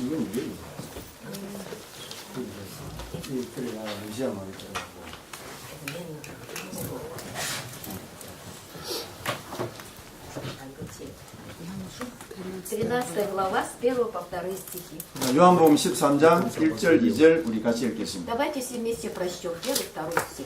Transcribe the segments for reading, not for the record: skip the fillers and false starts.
이건 이게 그래 무시하면 되더라고. 13 глава с 1 по 2 стихи. 요한복음 13장 1절 2절 우리 같이 읽겠습니다. Давайте все вместе прочтем 1 и 2 стих.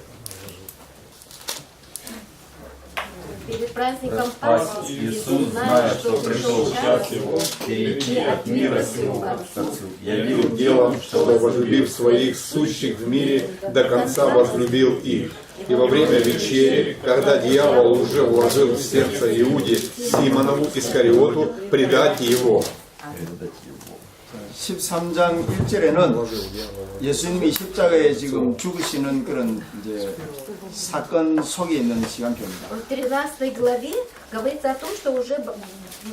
Перед праздником Пасхи Иисус, зная, что пришел час Его перейти от мира сего к Отцу, явил делом, чтобы, возлюбив своих сущих в мире, до конца возлюбил их. И во время вечери, когда дьявол уже вложил в сердце Иуде Симонову Искариоту предать его. 13장 1절에는 예수님이 십자가에 지금 죽으시는 그런 이제 사건 속에 있는 시간표입니다. В 13 главе говорится о том, что уже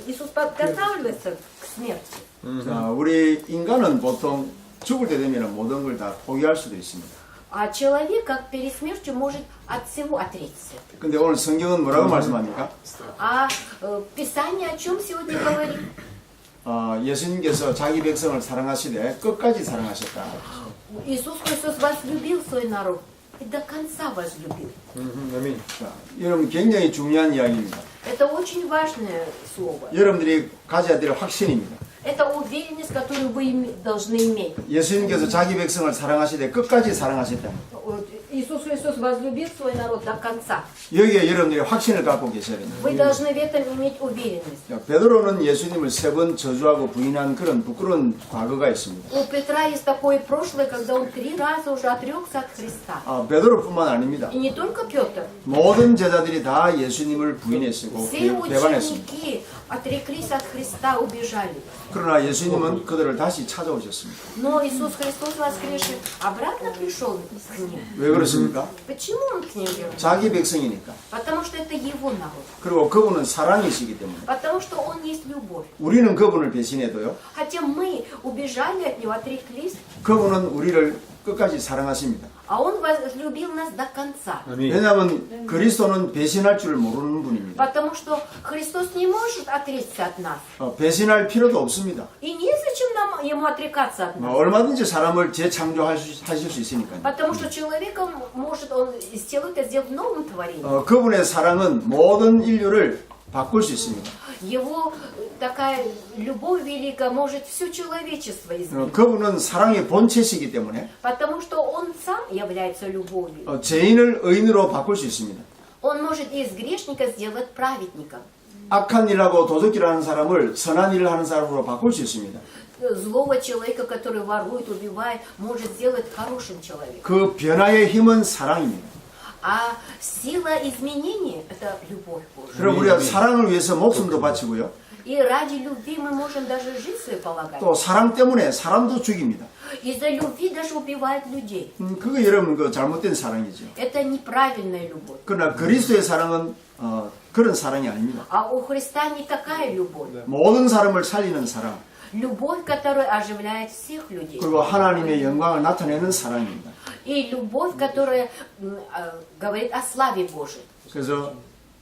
Иисус подготавливается к смерти. 자, 우리 인간은 보통 죽을 때 되면 모든 걸 다 포기할 수도 있습니다. А человек, как перед смертью, может от всего отречься. 근데 오늘 성경은 뭐라고 말씀합니까? А Писание о чем сегодня говорит? 예수님께서 자기 백성을 사랑하시되 끝까지 사랑하셨다. Иисус Христос возлюбил свой народ и до конца возлюбил. Аминь. 자, 여러분 굉장히 중요한 이야기입니다. Это очень важное слово. 여러분들이 가져야 될 확신입니다. Это уверенность, которую вы должны иметь. 예수님께서 자기 백성을 사랑하시되 끝까지 사랑하셨다. Иисус Христос возлюбил свой народ до конца. 여기에 여러분들이 확신을 갖고 계셔야 됩니다. Вы должны в этом иметь уверенность. 자, 베드로는 예수님을 3번 저주하고 부인한 그런 부끄러운 과거가 있습니다. У Петра есть такое прошлое, когда он 3 раза уже отрекся от Христа. 베드로뿐만 아닙니다. И не только Петр. 모든 제자들이 다 예수님을 부인했고 Все 배반했습니다. ученики отреклись от Христа, убежали. 그러나 예수님은 그들을 다시 찾아오셨습니다. Но Иисус Христос воскресший обратно пришел к ним. 왜 그렇습니까? Почему он к ним вернулся? 자기 백성이니까. Потому что это его народ. 그리고 그분은 사랑이시기 때문에. Потому что он есть любовь. 우리는 그분을 배신해도요. Хотя мы убежали от него, отреклись, 그분은 우리를 끝까지 사랑하십니다. а он возлюбил нас до конца. 왜냐하면 그리스도는 배신할 줄 모르는 분입니다. Потому что Христос не может отречься от нас. 배신할 필요도 없습니다. И незачем нам ему отрекаться от нас. 얼마든지 사람을 재창조하실 수 있으니까요. Потому что человеком может он из человека сделать новым творением. 그분의 사랑은 모든 인류를 바꿀 수 있습니다. Его такая любовь великая может все человечество изменить. 그분은 사랑의 본체시기 때문에 Потому что он сам является любовью. 죄인을 의인으로 바꿀 수 있습니다. Он может из грешника сделать праведником. 악한 일하고 도적질을 하는 사람을 선한 일을 하는 사람으로 바꿀 수 있습니다. Злого человека, который ворует, убивает, может сделать хорошим человеком. 그 변화의 힘은 사랑입니다. А сила изменения – это любовь Божия. 그럼 우리가 사랑을 위해서 목숨도 바치고요. И ради любви мы можем даже жизнь свою полагать. 또 사랑 때문에 사람도 죽입니다. Из-за любви даже убивают людей. 그거 여러분 그 잘못된 사랑이죠. Это неправильная любовь. 그러나 그리스도의 사랑은 그런 사랑이 아닙니다. А у Христа не такая любовь. 모든 사람을 살리는 사랑, Любовь, которая оживляет всех людей. 그리고 하나님의 영광을 나타내는 사랑입니다. И любовь, которая говорит о славе Божией. 그래서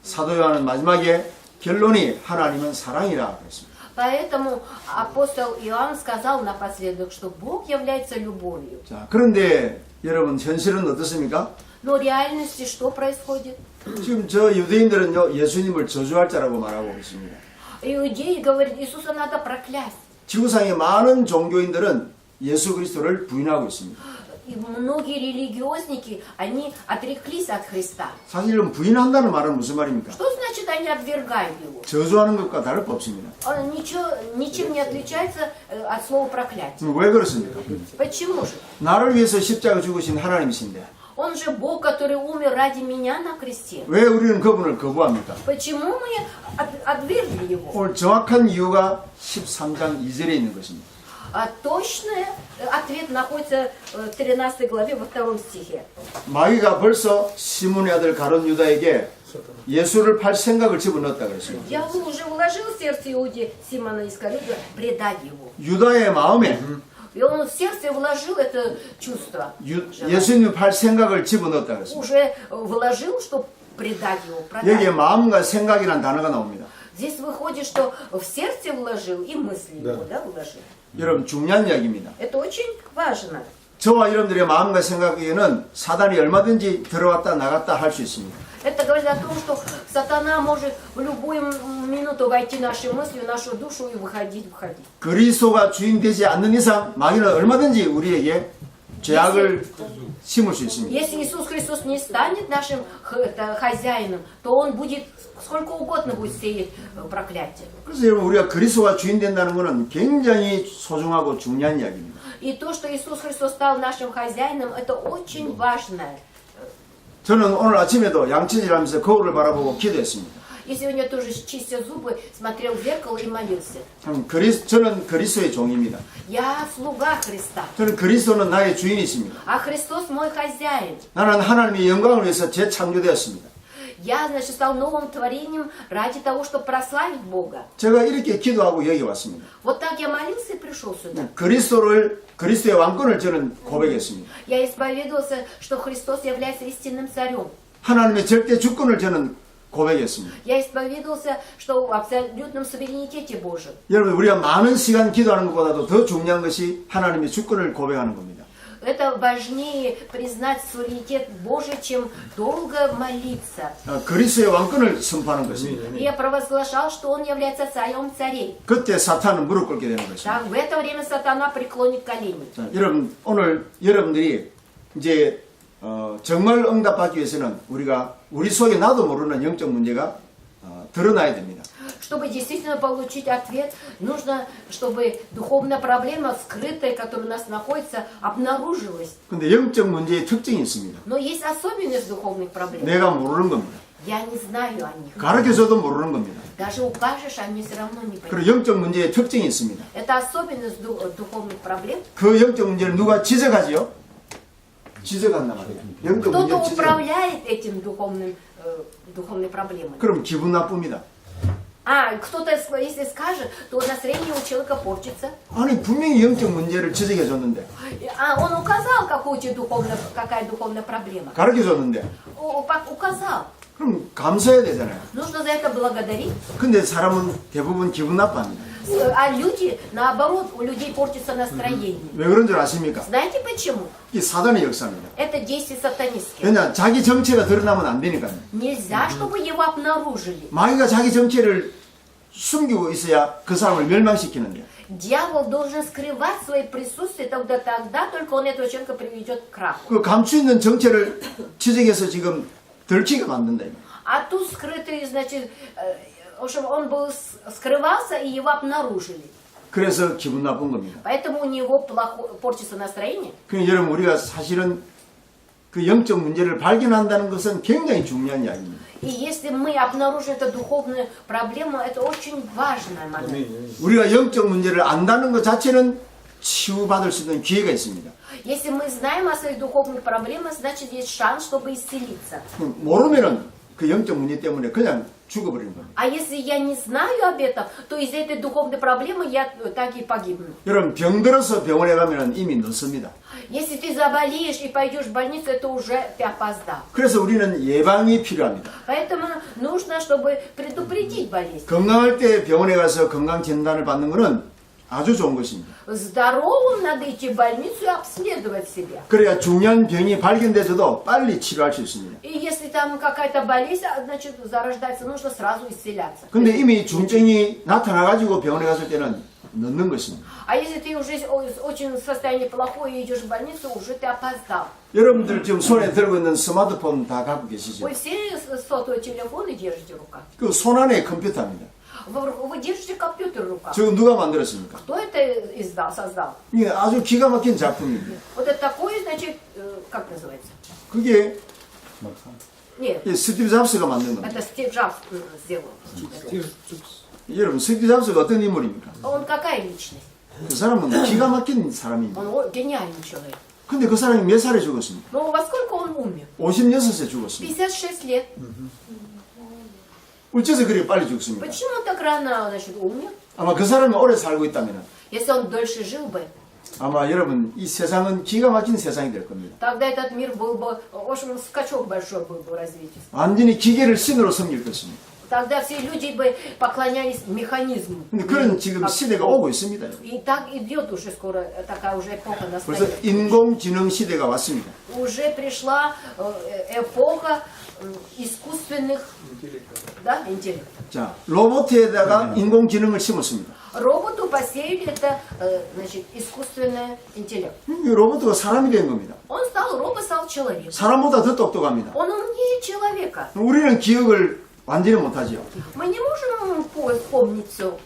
사도 요한은 마지막에 결론이 하나님은 사랑이라 그랬습니다. Поэтому апостол Иоанн сказал напоследок, что Бог является любовью. 자, 그런데 여러분 현실은 어떻습니까? Но в реальности что происходит? 지금 저 유대인들은요 예수님을 저주할 자라고 말하고 있습니다. Иудеи говорят, Иисуса надо проклясть. 지구상의 많은 종교인들은 예수 그리스도를 부인하고 있습니다. И многие религиозники, они отреклись от Христа. 사실은 부인한다는 말은 무슨 말입니까? Что значит они отвергают его? 저주하는 것과 다를 바 없습니다. Он ничем не отличается от слова проклятие. 왜 그렇습니까? Почему же? 나를 위해서 십자가 죽으신 하나님이신데 Он же Бог, который умер ради меня на кресте. 왜 우리는 그분을 거부합니까? Почему мы отвергли его? 오늘 정확한 이유가 13장 2절에 있는 것입니다. А точный ответ находится в 13 главе во 2 стихе. 마귀가 벌써 시몬의 아들 가룟 유다에게 예수를 팔 생각을 집어넣었다 그랬습니다. Дьявол уже вложил в сердце Иуде Симона Искариота предать его. 유다의 마음에 И он в сердце вложил это чувство. 예수님을 팔 생각을 집어넣었다 그랬습니다. Уже вложил, чтобы предать его, 여기에 продать. 마음과 생각이라는 단어가 나옵니다. Здесь выходит, что в сердце вложил и мысли его, да, вложил. 여러분 중요한 이야기입니다. Это очень важно. 저와 여러분들의 마음과 생각에는 사단이 얼마든지 들어왔다 나갔다 할 수 있습니다. Это говорит о том, что сатана может в любую минуту войти в наши мысли, в нашу душу и выходить. 그리스도가 주인 되지 않는 이상 마귀는 얼마든지 우리에게 죄악을 심을 수 있습니다. Если Иисус Христос не станет нашим хозяином, то Он будет сколько угодно будет сеять проклятие. 그래서 여러분 우리가 그리스도가 주인 된다는 것은 굉장히 소중하고 중요한 이야기입니다. И то, что Иисус Христос стал нашим хозяином, это очень важно. 저는 오늘 아침에도 양치질하면서 거울을 바라보고 기도했습니다. И сегодня тоже, чистя зубы, смотрел в зеркало и молился. 저는 그리스도의 종입니다. Я слуга Христа, 저는 그리스도는 나의 주인이십니다. а Христос мой хозяин. 나는 하나님의 영광을 위해서 재창조되었습니다. Я, значит, стал новым творением ради того, чтобы прославить Бога. 제가 이렇게 기도하고 여기 왔습니다. Вот так я молился и пришел сюда. 그리스도의 왕권을 저는 고백했습니다. Я исповедовался, что Христос является истинным царем. 하나님의 절대 주권을 저는 고백했습니다. Я исповедовался, что в абсолютном суверенитете Божьем. 여러분 우리가 많은 시간 기도하는 것보다도 더 중요한 것이 하나님의 주권을 고백하는 겁니다. Это важнее признать суверенитет Божий, чем долго молиться. 그리스도의 왕권을 선포하는 것입니다. И я провозглашал, что Он является царем царей. 그때 사탄은 무릎 꿇게 되는 것입니다. Так, в это время сатана преклонит колени. 자, 여러분 오늘 여러분들이 이제 정말 응답받기 위해서는 우리가 우리 속에 나도 모르는 영적 문제가 드러나야 됩니다. Чтобы действительно получить ответ, нужно, чтобы духовная проблема, скрытая, которая у нас находится, обнаружилась. 근데 영적 문제의 특징이 있습니다. Но есть особенность духовных проблем. 내가 모르는 겁니다. Я не знаю о них. 가르쳐줘도 모르는 겁니다. Даже укажешь, они все равно не понимают. 그리고 영적 문제의 특징이 있습니다. Это особенность духовных проблем. 그 영적 문제를 누가 지적하지요? 지적한단 말이에요. 영적 Кто-то 문제를 지적. управляет этим духовной проблемой. 그럼 기분 на쁘니다. А кто-то, если скажет, то настроение у человека портится. 아니 분명히 영적 문제를 지적해 줬는데, А он указал, какая духовная проблема. 가르쳐 줬는데, Указал. 그럼 감사해야 되잖아요. Нужно за это благодарить. 근데 사람은 대부분 기분 나빠합니다. А люди, наоборот, у людей портится настроение. 왜 그런 줄 아십니까? Знаете почему? 이 사단의 역사입니다. Это действие сатанистское. 왜냐 자기 정체가 드러나면 안 되니까요. Нельзя, чтобы его обнаружили. 마귀가 자기 정체를 숨기고 있어야 그 사람을 멸망시키는데, Дьявол должен скрывать свое присутствие, тогда только он этого человека приведет к краху. 그 감추 있는 정체를 지적해서 지금 들키게 만든다. А тут скрытый, значит, в общем, он был скрывался, и его обнаружили. 그래서 기분 나쁜 겁니다. Поэтому у него портится настроение. 그러니까 여러분 우리가 사실은 그 영적 문제를 발견한다는 것은 굉장히 중요한 이야기입니다. И если мы обнаружим эту духовную проблему, это очень важный момент. 우리가 영적 문제를 안다는 것 자체는 치유받을 수 있는 기회가 있습니다. Если мы знаем о своих духовных проблемах, значит есть шанс, чтобы исцелиться. 모르면은 그 영적 문제 때문에 그냥 죽어버리는 겁니다. А если я не знаю об этом, то из-за этой духовной проблемы я так и погибну. 여러분 병 들어서 병원에 가면은 이미 늦습니다. Если ты заболеешь и пойдешь в больницу, это уже ты опоздал. 그래서 우리는 예방이 필요합니다. Поэтому нужно, чтобы предупредить болезнь. 건강할 때 병원에 가서 건강 진단을 받는 것은 아주 좋은 것입니다. Здоровым надо идти в больницу и обследовать себя. 그래야 중요한 병이 발견돼서도 빨리 치료할 수 있습니다. И если там какая-то болезнь, значит, зарождается, нужно сразу исцеляться. 근데 이미 중증이 나타나가지고 병원에 갔을 때는 늦는 것입니다. А если ты уже очень состояние плохое и идешь в больницу, уже ты опоздал. 여러분들 지금 손에 들고 있는 스마트폰 다 갖고 계시죠? Вы все сотовые телефоны держите в руках. 그 손 안에 컴퓨터입니다. Вы держите компьютер в руках. 저거 누가 만들었습니까? Кто это создал? 이게 아주 기가 막힌 작품입니다. Вот это такое, значит, как называется? 그게 Нет, 스티브 잡스가 만든 겁니다. это Стив Джобс сделал. 여러분 스티브 잡스가 어떤 인물입니까? Он какая личность? 그 사람은 기가 막힌 사람입니다. Он гениальный человек. 근데 그 사람이 몇 살에 죽었습니까? Но во сколько он умер? 56세 죽었습니다. 56 лет. 어째서 그렇게 빨리 죽습니까? Почему он так рано, значит, умер? 아마 그 사람이 오래 살고 있다면 Если он дольше жил бы, 아마 여러분 이 세상은 기가 막힌 세상이 될 겁니다. тогда этот мир был бы, в общем, скачок большой был бы развития. 완전히 기계를 신으로 섬길 것입니다. Тогда все люди бы поклонялись механизму. 근데 그런 지금 시대가 오고 있습니다. И так идет уже скоро такая уже эпоха 그래서 настоящая. 인공지능 시대가 왔습니다. Уже пришла эпоха искусственных да, интеллектов. 자, 로봇에다가 인공지능을 심었습니다. Роботу посеяли это значит, искусственный интеллект. 이 로봇가 사람이 된 겁니다. Робот стал человеком. 사람보다 더 똑똑합니다. Он умнее человека. 우리는 기억을 완전히 못하지요. Мы не можем помнить все.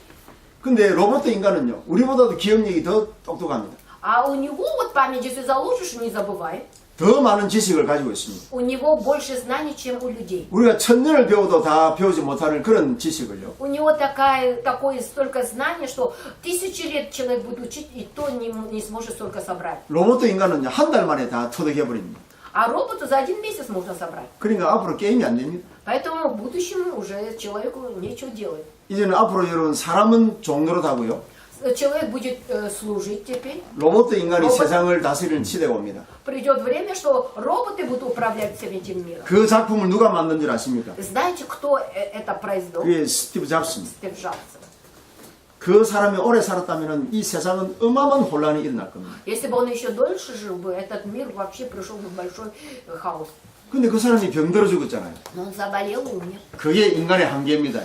근데 로봇 인간은요, 우리보다도 기억력이 더 똑똑합니다. А у него вот память, если заложишь, не забывай. 더 많은 지식을 가지고 있습니다. У него больше знаний, чем у людей. 우리가 1000년을 배워도 다 배우지 못하는 그런 지식을요. У него такое столько знаний, что 1000 лет человек будет учить, и то не сможет столько собрать. 로봇 인간은요, 한 달 만에 다 터득해버립니다. А роботу за 1 месяц можно собрать. 그러니까 앞으로 게임이 안 됩니다. Поэтому в будущем уже человеку нечего делать. 이제는 앞으로 여러분 사람은 종로로 하고요. Человек будет служить теперь. 로봇 인간이 로봇. 세상을 다스리는 시대가 옵니다. Придет время, что роботы будут управлять всем этим миром. 그 작품을 누가 만든 줄 아십니까? Знаете, кто это произвел? 그게 스티브 잡스입니다. Стив Джобс. 그 사람이 오래 살았다면 이 세상은 어마어마한 혼란이 일어날 겁니다. Если бы он еще дольше жил бы, этот мир вообще пришел бы в большой хаос. 근데 그 사람이 병들어 죽었잖아요. Но он заболел и умер. 그게 인간의 한계입니다.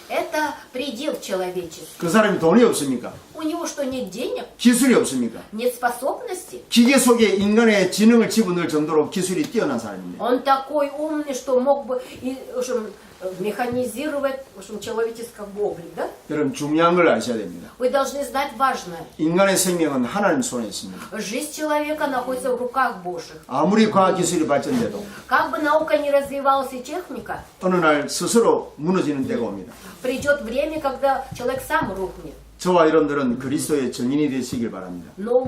Это предел человеческий. 그 사람이 돈이 없습니까? У него что, нет денег? 기술이 없습니까? Нет способностей? 기계 속에 인간의 지능을 집어넣을 정도로 기술이 뛰어난 사람입니다. Он такой умный, что мог бы в общем, механизировать в общем, человеческий облик, да? 여러분 중요한 걸 아셔야 됩니다. Вы должны знать важное. 인간의 생명은 하나님 손에 있습니다. Жизнь человека находится в руках Божьих. 아무리 과학기술이 발전돼도 Как бы наука ни развивалась и техника, 어느 날 스스로 무너지는 때가 옵니다. придет время, когда человек сам рухнет. 저와 여러분들은 그리스도의 증인이 되시길 바랍니다. Но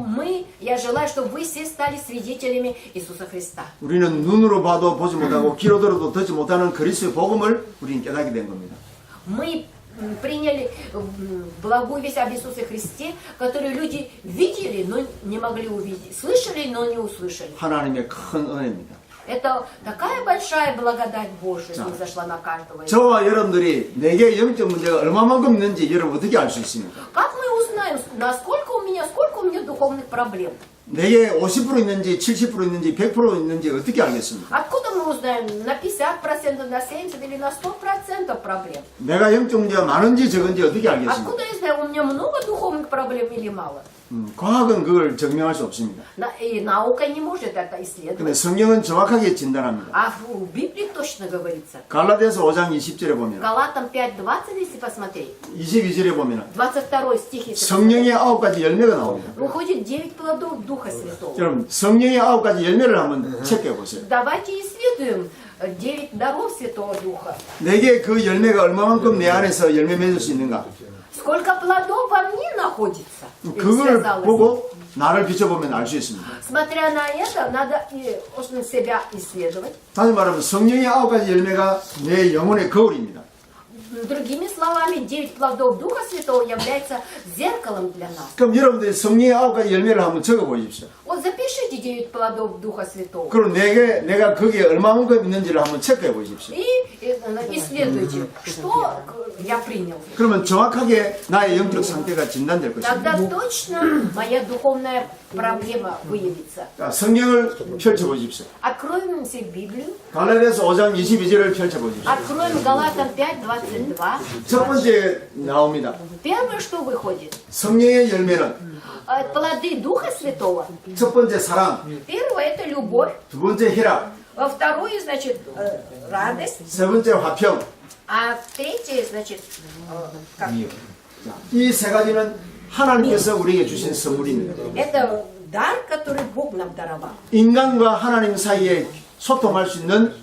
я желаю, чтобы вы все стали свидетелями Иисуса Христа. 우리는 눈으로 봐도 보지 못하고 귀로 들어도 듣지 못하는 그리스도의 복음을 우리는 깨닫게 된 겁니다. Мы приняли благую весть об Иисусе Христе, которую люди видели, но не могли увидеть, слышали, но не услышали. 하나님의 큰 은혜입니다. Это такая большая благодать Божия снизошла на каждого. 저와 여러분들이 내게 영적 문제가 얼마만큼 있는지 여러분 어떻게 알 수 있습니까? Как мы узнаем, сколько у меня духовных проблем? 내게 50% 있는지 70% 있는지 100% 있는지 어떻게 알겠습니까? Откуда мы узнаем, на 50%, на 70% или на 100% проблем? 내가 영적 문제가 많은지 적은지 어떻게 알겠습니까? Откуда я знаю, у меня много духовных проблем или мало? 과학은 그걸 증명할 수 없습니다. И наука не может это 근데 исследовать. 성경은 정확하게 진단합니다. А в Библии точно говорится. 갈라디아서 5장 20절에 보면 Галатам 5:20, если посмотреть, 22절에 보면 22 стих, если 성령의 9가지 열매가 나옵니다. выходит 9 плодов Духа Святого. 여러분 성령의 9가지 열매를 한번 체크해 보세요. Давайте исследуем 9 даров Святого Духа. 내게 그 열매가 얼마만큼 내 안에서 열매 맺을 수 있는가? Сколько плодов во мне находится? 그걸 Связалось. 보고 나를 비춰보면 알 수 있습니다. Смотря на это, надо очень себя исследовать. 다시 말하면 성령의 9가지 열매가 내 영혼의 거울입니다. Другими словами, 9 плодов Духа Святого является зеркалом для нас. 그럼 여러분들이 성령의 9가지 열매를 한번 적어 보십시오. Вот запишите 9 плодов Духа Святого. 그럼 내가 거기에 얼마만큼 있는지를 한번 체크해 보십시오. И исследуйте, что я принял. 그러면 정확하게 나의 영적 상태가 진단될 것입니다. Тогда точно моя духовная проблема выявится. 자, 성경을 펼쳐 보십시오. Откроем все Библию. 갈라디아서 5장 22절을 펼쳐 보십시오. Откроем Галатам 5:22. 첫 번째 나옵니다. Первое, что выходит. 성령의 열매는 Плоды Духа Святого. 첫 번째 사랑, Первое – это любовь. 두 번째 희락, Второе, значит, радость. 세 번째 화평. А третье, значит, как? 이 세 가지는 하나님께서 우리에게 주신 선물입니다. Это дар, который Бог нам даровал. 인간과 하나님 사이에 소통할 수 있는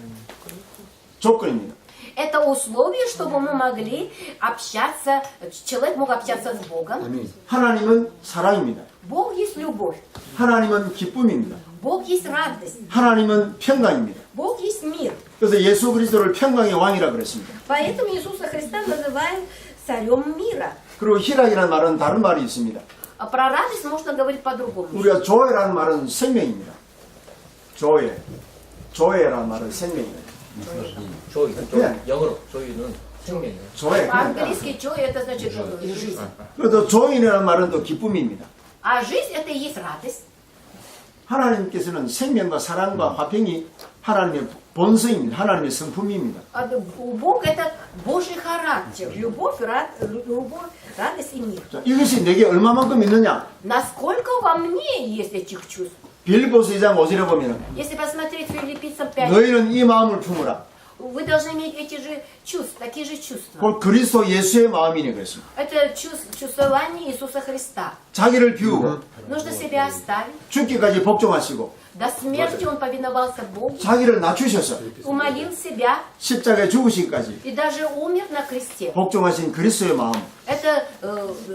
조건입니다. Это условие, чтобы мы могли общаться, человек мог общаться с Богом. 하나님은 사랑입니다. Бог есть любовь. 하나님은 기쁨입니다. Бог есть радость. 하나님은 평강입니다. Бог есть мир. 그래서 예수 그리스도를 평강의 왕이라 그랬습니다. Поэтому Иисуса Христа называем царем мира. 그리고 희락이라는 말은 다른 말이 있습니다. А про радость можно говорить по-другому. 우리가 조회라는 말은 생명입니다. 조회라는 말은 생명입니다. 조이, 네. 영어로 조이는 생명이에요. 조회. По-английски joy это значит жизнь. 그래도 조인이라는 말은 또 기쁨입니다. А жизнь это и есть радость. 하나님께서는 생명과 사랑과 화평이 하나님의 본성입니다. 하나님의 성품입니다. А Бог это Божий характер. Любовь, радость и мир. 자, 이것이 내게 얼마만큼 있느냐? Насколько во мне есть этих чувств? 빌보스 2장 5절에 보면 Если посмотреть Филиппийцам 5, 너희는 이 마음을 품으라. вы должны иметь эти же чувства, такие же чувства. 곧 그리스도 예수의 마음이네 그랬습니다. Это чувствование Иисуса Христа. 자기를 비우고 Нужно себя оставить. 죽기까지 복종하시고 До смерти Он повиновался Богу, 자기를 낮추셔서 умолил себя 십자가에 죽으시기까지 и даже умер на кресте. 복종하신 그리스도의 마음. Это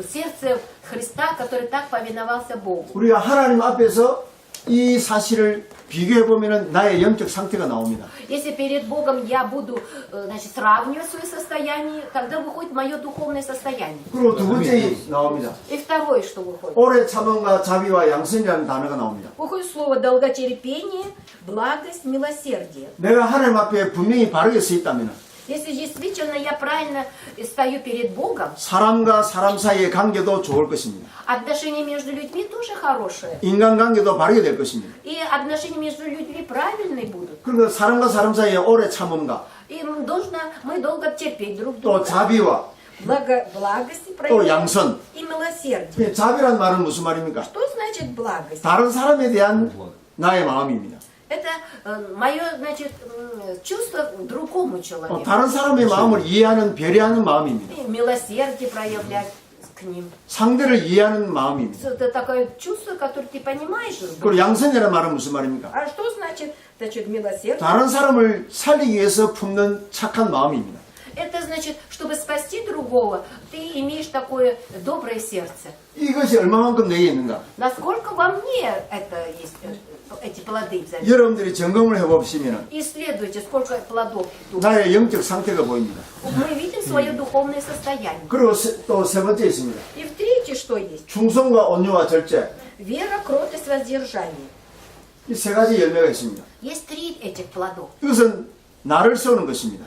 сердце Христа, который так повиновался Богу. 우리가 하나님 앞에서 이 사실을 비교해 보면은 나의 영적 상태가 나옵니다. Если перед Богом я буду значит, сравнивать свое состояние, тогда выходит мое духовное состояние. 그리고 두 번째 나옵니다. И второе, что выходит. 오래 참음과 자비와 양선이라는 단어가 나옵니다. Выходит слово долготерпение, благость, милосердие. 내가 하나님 앞에 분명히 바르게 서 있다면 Если действительно я правильно стою перед Богом, 사람과 사람 사이의 관계도 좋을 것입니다. отношения между людьми тоже хорошие. 인간관계도 바르게 될 것입니다. И отношения между людьми правильные будут. 그리고 사람과 사람 사이의 오래 참음과 И мы долго терпеть друг 또 друга. 자비와 Благости 또 проявлять 양선. и милосердие. 자비란 말은 무슨 말입니까? Что значит благость? 다른 사람에 대한 나의 마음입니다. Это мое, значит, чувство к другому человеку. 다른 사람의 마음을 이해하는 배려하는 마음입니다. И милосердие проявлять к ним. 상대를 이해하는 마음입니다. Это такое чувство, которое ты понимаешь. 그리고 양선이라는 말은 무슨 말입니까? А что значит милосердие? 다른 사람을 살리기 위해서 품는 착한 마음입니다. Это значит, чтобы спасти другого, ты имеешь такое доброе сердце. 이것이 얼마만큼 내게 있는가? Насколько во мне это есть, эти плоды взять? 여러분들이 점검을 해보시면 Исследуйте, сколько плодов тут. 나의 영적 상태가 보입니다. Мы видим свое духовное состояние. 그리고 또 세 번째 있습니다. И в третье, что есть? 충성과 온유와 절제. Вера, кротость, воздержание. 이 세 가지 열매가 있습니다. Есть 3 этих плодов. 이것은 나를 세우는 것입니다.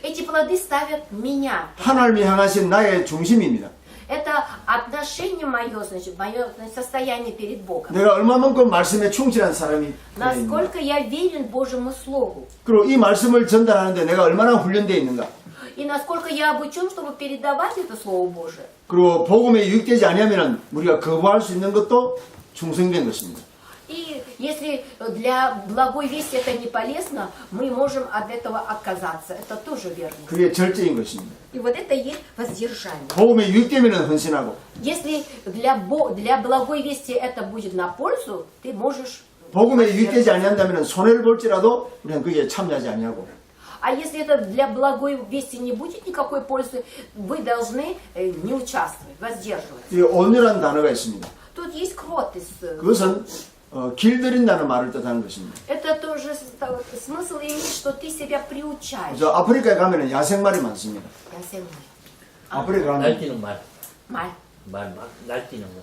Эти плоды ставят меня. 하나님이 향하신 나의 중심입니다. Это отношение мое, значит, мое состояние перед Богом. 내가 얼마만큼 말씀에 충실한 사람이 되어 있는가. Насколько я верен Божьему Слову. 그리고 이 말씀을 전달하는데 내가 얼마나 훈련되어 있는가. И насколько я обучен, чтобы передавать это Слово Божие. 그리고 복음에 유익되지 않으면 우리가 거부할 수 있는 것도 충성된 것입니다. И если для благой вести это не полезно, мы можем от этого отказаться. Это тоже верно. 그게 절제인 것입니다. И вот это и есть воздержание. 복음에 유익되면 헌신하고 Если для благой вести это будет на пользу, ты можешь... 복음에 유익되지 아니한다면 손해를 볼지라도 우리는 거기에 참여하지 아니하고. А если это для благой вести не будет никакой пользы, вы должны не участвовать, воздерживаться. 이 온유라는 단어가 있습니다. Тут есть кротость. 그것은 길들인다는 말을 뜻하는 것입니다. Это тоже смысл имеет, что ты себя приучаешь. 저 아프리카에 가면 야생말이 많습니다. Я всем 아프리카 가면 날뛰는 말. Маль. 말 막 날뛰는 거.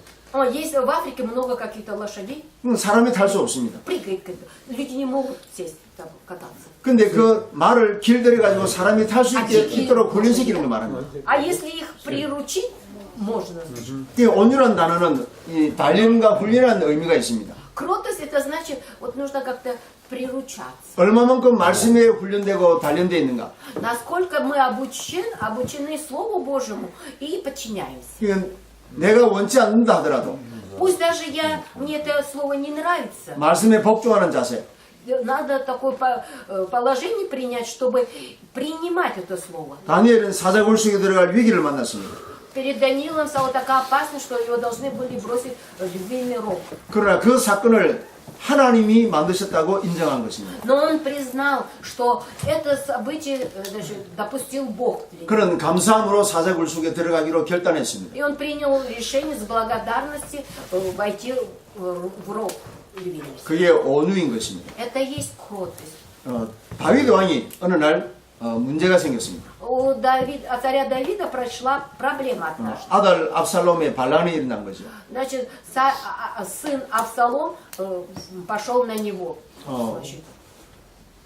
Есть в Африке много каких-то лошадей, 사람이 탈 수 없습니다. прыгает, люди не могут сесть там кататься. 근데 그 말을 길들여 가지고 사람이 탈 수 있도록 훈련시키는 걸 말합니다. А если их приручить, можно. 이 온유란 단어는 이 단련과 훈련이라는 의미가 있습니다. Кротость это значит, вот нужно как-то приручаться. 얼마만큼 말씀에 훈련되고 단련되어 있는가. Насколько мы обучены Слову Божьему и подчиняемся. 이건 내가 원치 않는다 하더라도 Пусть даже мне это слово не нравится, 말씀에 복종하는 자세. надо такое положение принять, чтобы принимать это слово. 다니엘은 사자굴 속에 들어갈 위기를 만났습니다. Перед Даниилом стало такая опасность, что его должны были бросить в львиный рог. 그러나 그 사건을 하나님이 만드셨다고 인정한 것입니다. Но он признал, что это событие допустил Бог. 그런 감사함으로 사자굴 속에 들어가기로 결단했습니다. И он принял решение с благодарности войти в рог львиный. 그게 온유인 것입니다. Это и есть кротость. 다윗 왕이 어느 날 문제가 생겼습니다. От царя Давида прошла проблема однажды. 아들 압살롬의 반란이 일어난 거죠. Значит, сын Авсалом пошел на него.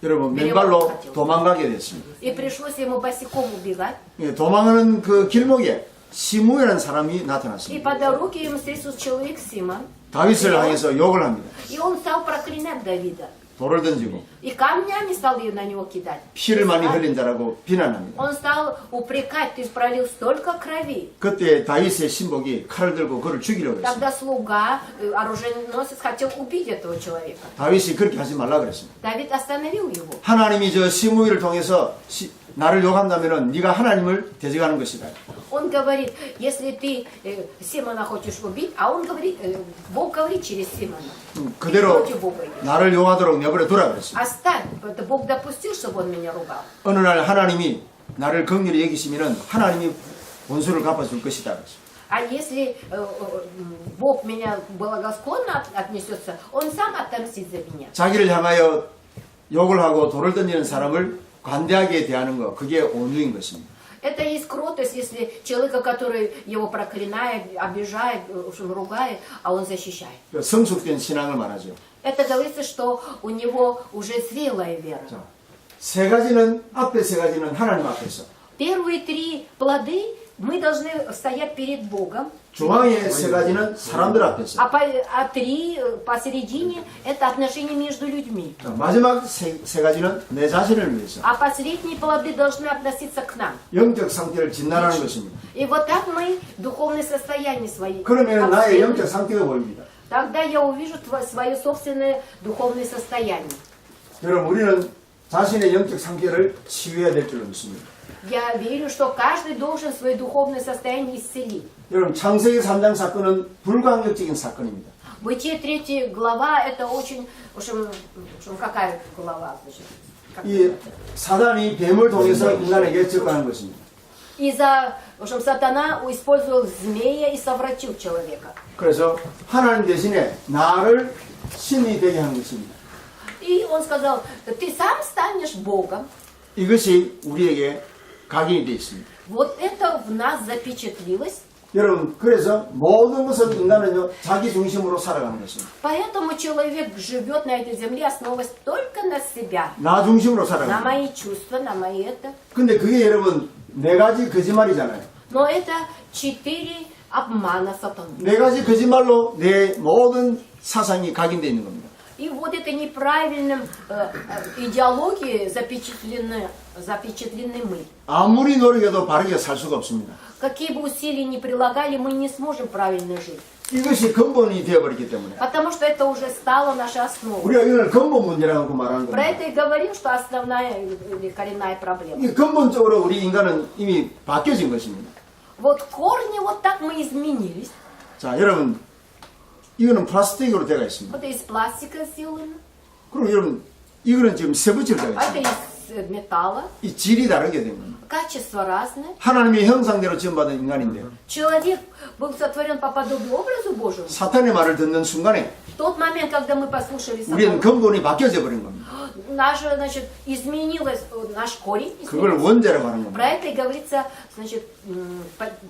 여러분 Перевод 맨발로 хотел. 도망가게 됐습니다. И пришлось ему босиком убегать. 예, 도망하는 그 길목에 시므이라는 사람이 И 나타났습니다. по дороге ему встретился человек Симон. 다윗을 향해서 욕을 합니다. И он стал проклинать Давида. 돌을 던지고 И камнями стал ее на него кидать. 피를 많이 흘린 자라고 비난합니다. Он стал упрекать, ты пролил столько крови. 그때 다윗의 신복이 칼을 들고 그를 죽이려고 했습니다. Тогда слуга, оруженосец, хотел убить этого человека. 다윗이 그렇게 하지 말라 그랬습니다. Давид остановил его. 하나님이 저 시므이를 통해서 나를 욕한다면은 네가 하나님을 대적하는 것이다. Он говорит, если ты Симона хочешь убить, а он говорит, Бог говорит через Симона. Ты 그대로 против Бога идешь. 나를 욕하도록 내버려 두라 그랬습니다. Оставь, это Бог допустил, чтобы он меня ругал. 어느 날 하나님이 나를 긍휼히 여기시면은 하나님이 본수를 갚아줄 것이다 그랬습니다. А если Бог меня благосклонно отнесется, он сам отомстит за меня. 자기를 향하여 욕을 하고 돌을 던지는 사람을 관대하게 대하는 것, 그게 온유인 것입니다. Это есть кротость, если человека, который его проклинает, обижает, в общем, ругает, а он защищает. 성숙된 신앙을 말하죠. Это говорится, что у него уже зрелая вера. 자, 세 가지는 앞에 세 가지는 하나님 앞에서, Первые три плоды мы должны стоять перед Богом, 중앙의 세 가지는 사람들 앞에서, а три посередине это отношения между людьми. 자, 마지막 세 가지는 내 자신을 위해서 А последние плоды должны относиться к нам. 영적 상태를 진단하는 것입니다. И вот так мы духовное состояние свои 그러면 나의 обследуем. 영적 상태가 보입니다. Тогда я увижу свое собственное духовное состояние. 여러분, 우리는 자신의 영적 상태를 치유해야 될 줄로 믿습니다. Я верю, что каждый должен свое духовное состояние исцелить. 여러분, 창세기 3장 사건은 불강력적인 사건입니다. Бытие 3 глава, это очень, в общем, какая глава? Значит, как 이 это? 사단이 뱀을 통해서 인간에게 접근하는 것입니다. В общем, сатана использовал змея и совратил человека. 그래서 하나님 대신에 나를 신이 되게 하는 것입니다. И он сказал, ты сам станешь Богом. 이것이 우리에게 각인이 되어 있습니다. Вот это в нас запечатлилось. 여러분, 그래서 모든 것은 인간은요, 자기 중심으로 살아가는 것입니다. Поэтому человек живет на этой земле, основываясь только на себя. 나 중심으로 На 살아가는 거예요. мои чувства, на мои это. 근데 그게 여러분, 네 가지 거짓말이잖아요. Но это 4 обмана сатаны. 네 가지 거짓말로 내 모든 사상이 각인되어 있는 겁니다. И вот это неправильным идеологии запечатлены мы. 아무리 노력해도 바르게 살 수가 없습니다. Какие бы усилия ни прилагали, мы не сможем правильно жить. 이것이 근본이 되어버렸기 때문에 Потому что это уже стало нашей основой. 우리가 이걸 근본 문제라고 말하는 Про 겁니다. это и говорим, что основная или коренная проблема. 이 근본적으로 우리 인간은 이미 바뀌어진 것입니다. Вот корни, вот так мы изменились. 자, 여러분, 이거는 플라스틱으로 되어 있습니다. Вот из пластика сделано, 그럼 여러분, 이거는 지금 세부치로 되어 а это 있습니다. из металла. 이 질이 다르게 된 겁니다. Качество разное. 하나님의 형상대로 지음받은 인간인데 Человек был сотворен по подобию образу Божьему. 사탄의 말을 듣는 순간에 В тот момент, когда мы послушали 우리는 сатану, 근본이 바뀌어져 버린 겁니다. наша, значит, изменилось, наш корень 그걸 изменился. 원죄라고 하는 Про 겁니다. это и говорится, значит,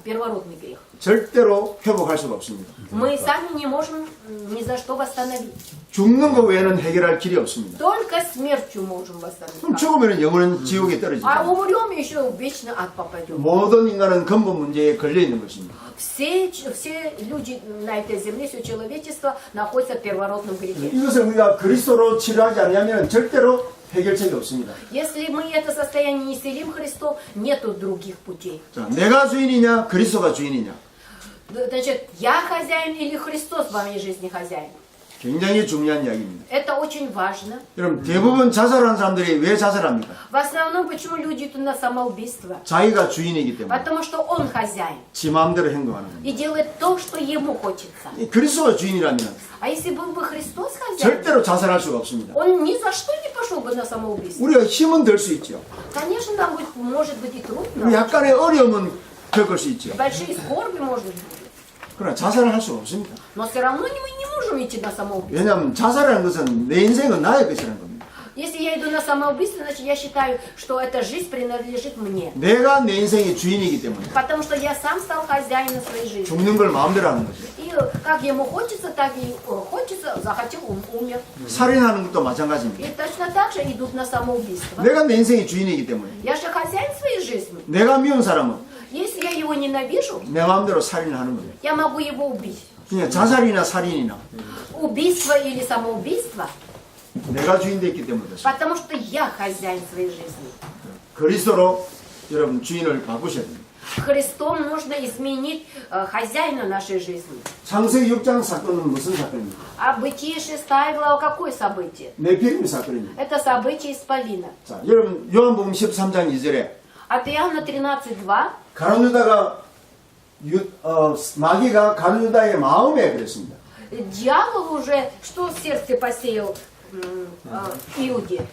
первородный грех. 절대로 회복할 수가 없습니다. Мы сами не можем ни за что восстановить. 죽는 것 외에는 해결할 길이 없습니다. Только смертью можем 그럼 восстановить. 죽으면 영원한 지옥에 떨어지죠. А умрем, еще в вечный ад попадем. 모든 인간은 근본 문제에 걸려 있는 것입니다. Все люди на этой земле, все человечество находится в первородном грехе. 이것을 우리가 그리스도로 치료하지 않으면 절대로 해결책이 없습니다. Если мы это состояние не исцелим Христом, нету других путей. 자, 내가 주인이냐 그리스도가 주인이냐, Значит, я хозяин или Христос в моей жизни хозяин? 굉장히 중요한 이야기입니다. Это очень важно. 여러분, 대부분 자살하는 사람들이 왜 자살합니까? В основном, почему люди идут на самоубийство? 자기가 주인이기 때문에 Потому что он хозяин 지 마음대로 행동하는 겁니다. и делает то, что ему хочется. 이 그리스도가 주인이라면 А если был бы Христос хозяин, 절대로 자살할 수가 없습니다. он ни за что не пошел бы на самоубийство. 우리가 힘은 들 수 있죠. Конечно, нам будет, может быть и трудно, 약간의 어려움은 겪을 수 있죠. большие скорби, может быть. 그러나 자살을 할 수가 없습니다. Но все равно мы не можем идти на самоубийство. 왜냐하면 자살하는 것은 내 인생은 나의 것이라는 겁니다. Если я иду на самоубийство, значит я считаю, что эта жизнь принадлежит мне. 내가 내 인생의 주인이기 때문에 Потому что я сам стал хозяином своей жизни. 죽는 걸 마음대로 하는 거죠. И как ему хочется, так и хочется, захотел, он умер. 살인하는 것도 마찬가지입니다. И точно так же идут на самоубийство. 내가 내 인생의 주인이기 때문에 Я же хозяин своей жизни. 내가 미운 사람은 Если я его ненавижу, 내 마음대로 살인을 하는 겁니다. я могу его убить. 그냥 자살이나 살인이나 Убийство или самоубийство, 내가 주인 됐기 때문에 그렇습니다. потому что я хозяин своей жизни. 그리스도로 여러분 주인을 바꾸셔야 됩니다. Христом нужно изменить хозяина нашей жизни. 창세기 6장 사건은 무슨 사건입니까? А Бытие 6 глава какое событие? 네피림 사건입니다. Это событие Исполина. 자, 여러분 요한복음 13장 2절에 От Иоанна 13:2 가룟유다가 마귀가 가룟유다의 마음에 그랬습니다. дьявол уже что в сердце посеял Иуде?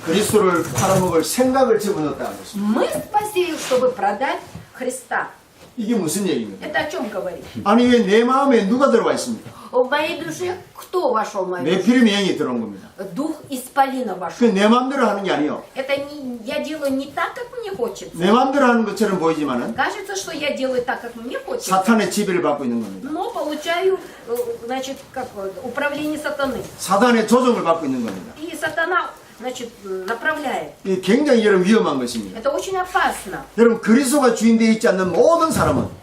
그리스도를 팔아먹을 생각을 집어넣었다는 것입니다. Мы посеял, чтобы продать Христа. 이게 무슨 얘기입니까? Это о чем говорит? 아니 왜 내 마음에 누가 들어와 있습니까? В моей душе кто вошел в мою душу? 네피림의 영이 들어온 겁니다. Дух Исполина 그 вошел. 내 마음대로 하는 게 아니요. Это я делаю не так, как мне хочется. 내 마음대로 하는 것처럼 보이지만은 Кажется, что я делаю так, как мне хочется, 사탄의 지배를 받고 있는 겁니다. но получаю, значит, как управление сатаны. 사단의 조종을 받고 있는 겁니다. И сатана, значит, направляет. 이게 굉장히 여러분 위험한 것입니다. Это очень опасно. 여러분 그리스도가 주인되어 있지 않는 모든 사람은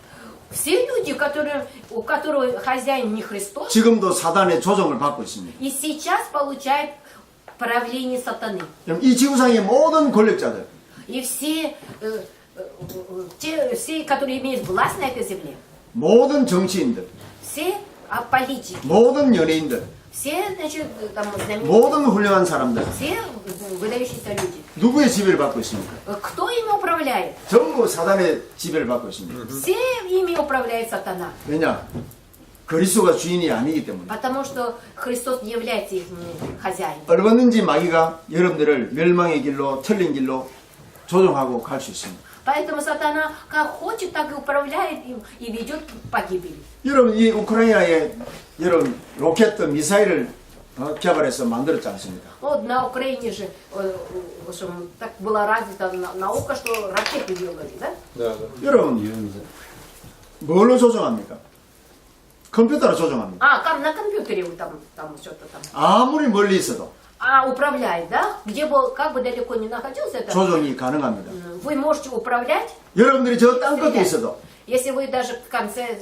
Все люди, у которых хозяин не Христос, 지금도 사단의 조종을 받고 있습니다. и сейчас получают правление сатаны. 여러분 이 지구상의 모든 권력자들, И все, все, которые имеют власть на этой земле, 모든 정치인들, все политики, 모든 연예인들, все, значит, там, знаменитые, 모든 훌륭한 사람들 все выдающиеся люди. 누구의 지배를 받고 있습니까? Кто ими управляет? 전부 사단의 지배를 받고 있습니다. Все ими управляет сатана. 왜냐? 그리스도가 주인이 아니기 때문에. Потому что Христос не является их хозяином. 얼마든지 마귀가 여러분들을 멸망의 길로 틀린 길로 조종하고 갈 수 있습니다. Поэтому сатана как хочет, так и управляет им и ведет к погибели. 여러분 이 우크라이나에 여러분 로켓 미사일을 개발해서 만들었지 않습니까? Вот на Украине же в общем, так была развита наука, что ракеты делали, да? Да, да. 여러분 뭘로 조종합니까? 컴퓨터로 조종합니다. Как на компьютере вы там что-то там. 아무리 멀리 있어도 Управлять, да? Где бы, как бы далеко ни находился, это, 조종이 가능합니다. вы можете управлять, 여러분들이 저 땅끝에 있어도 если вы даже в конце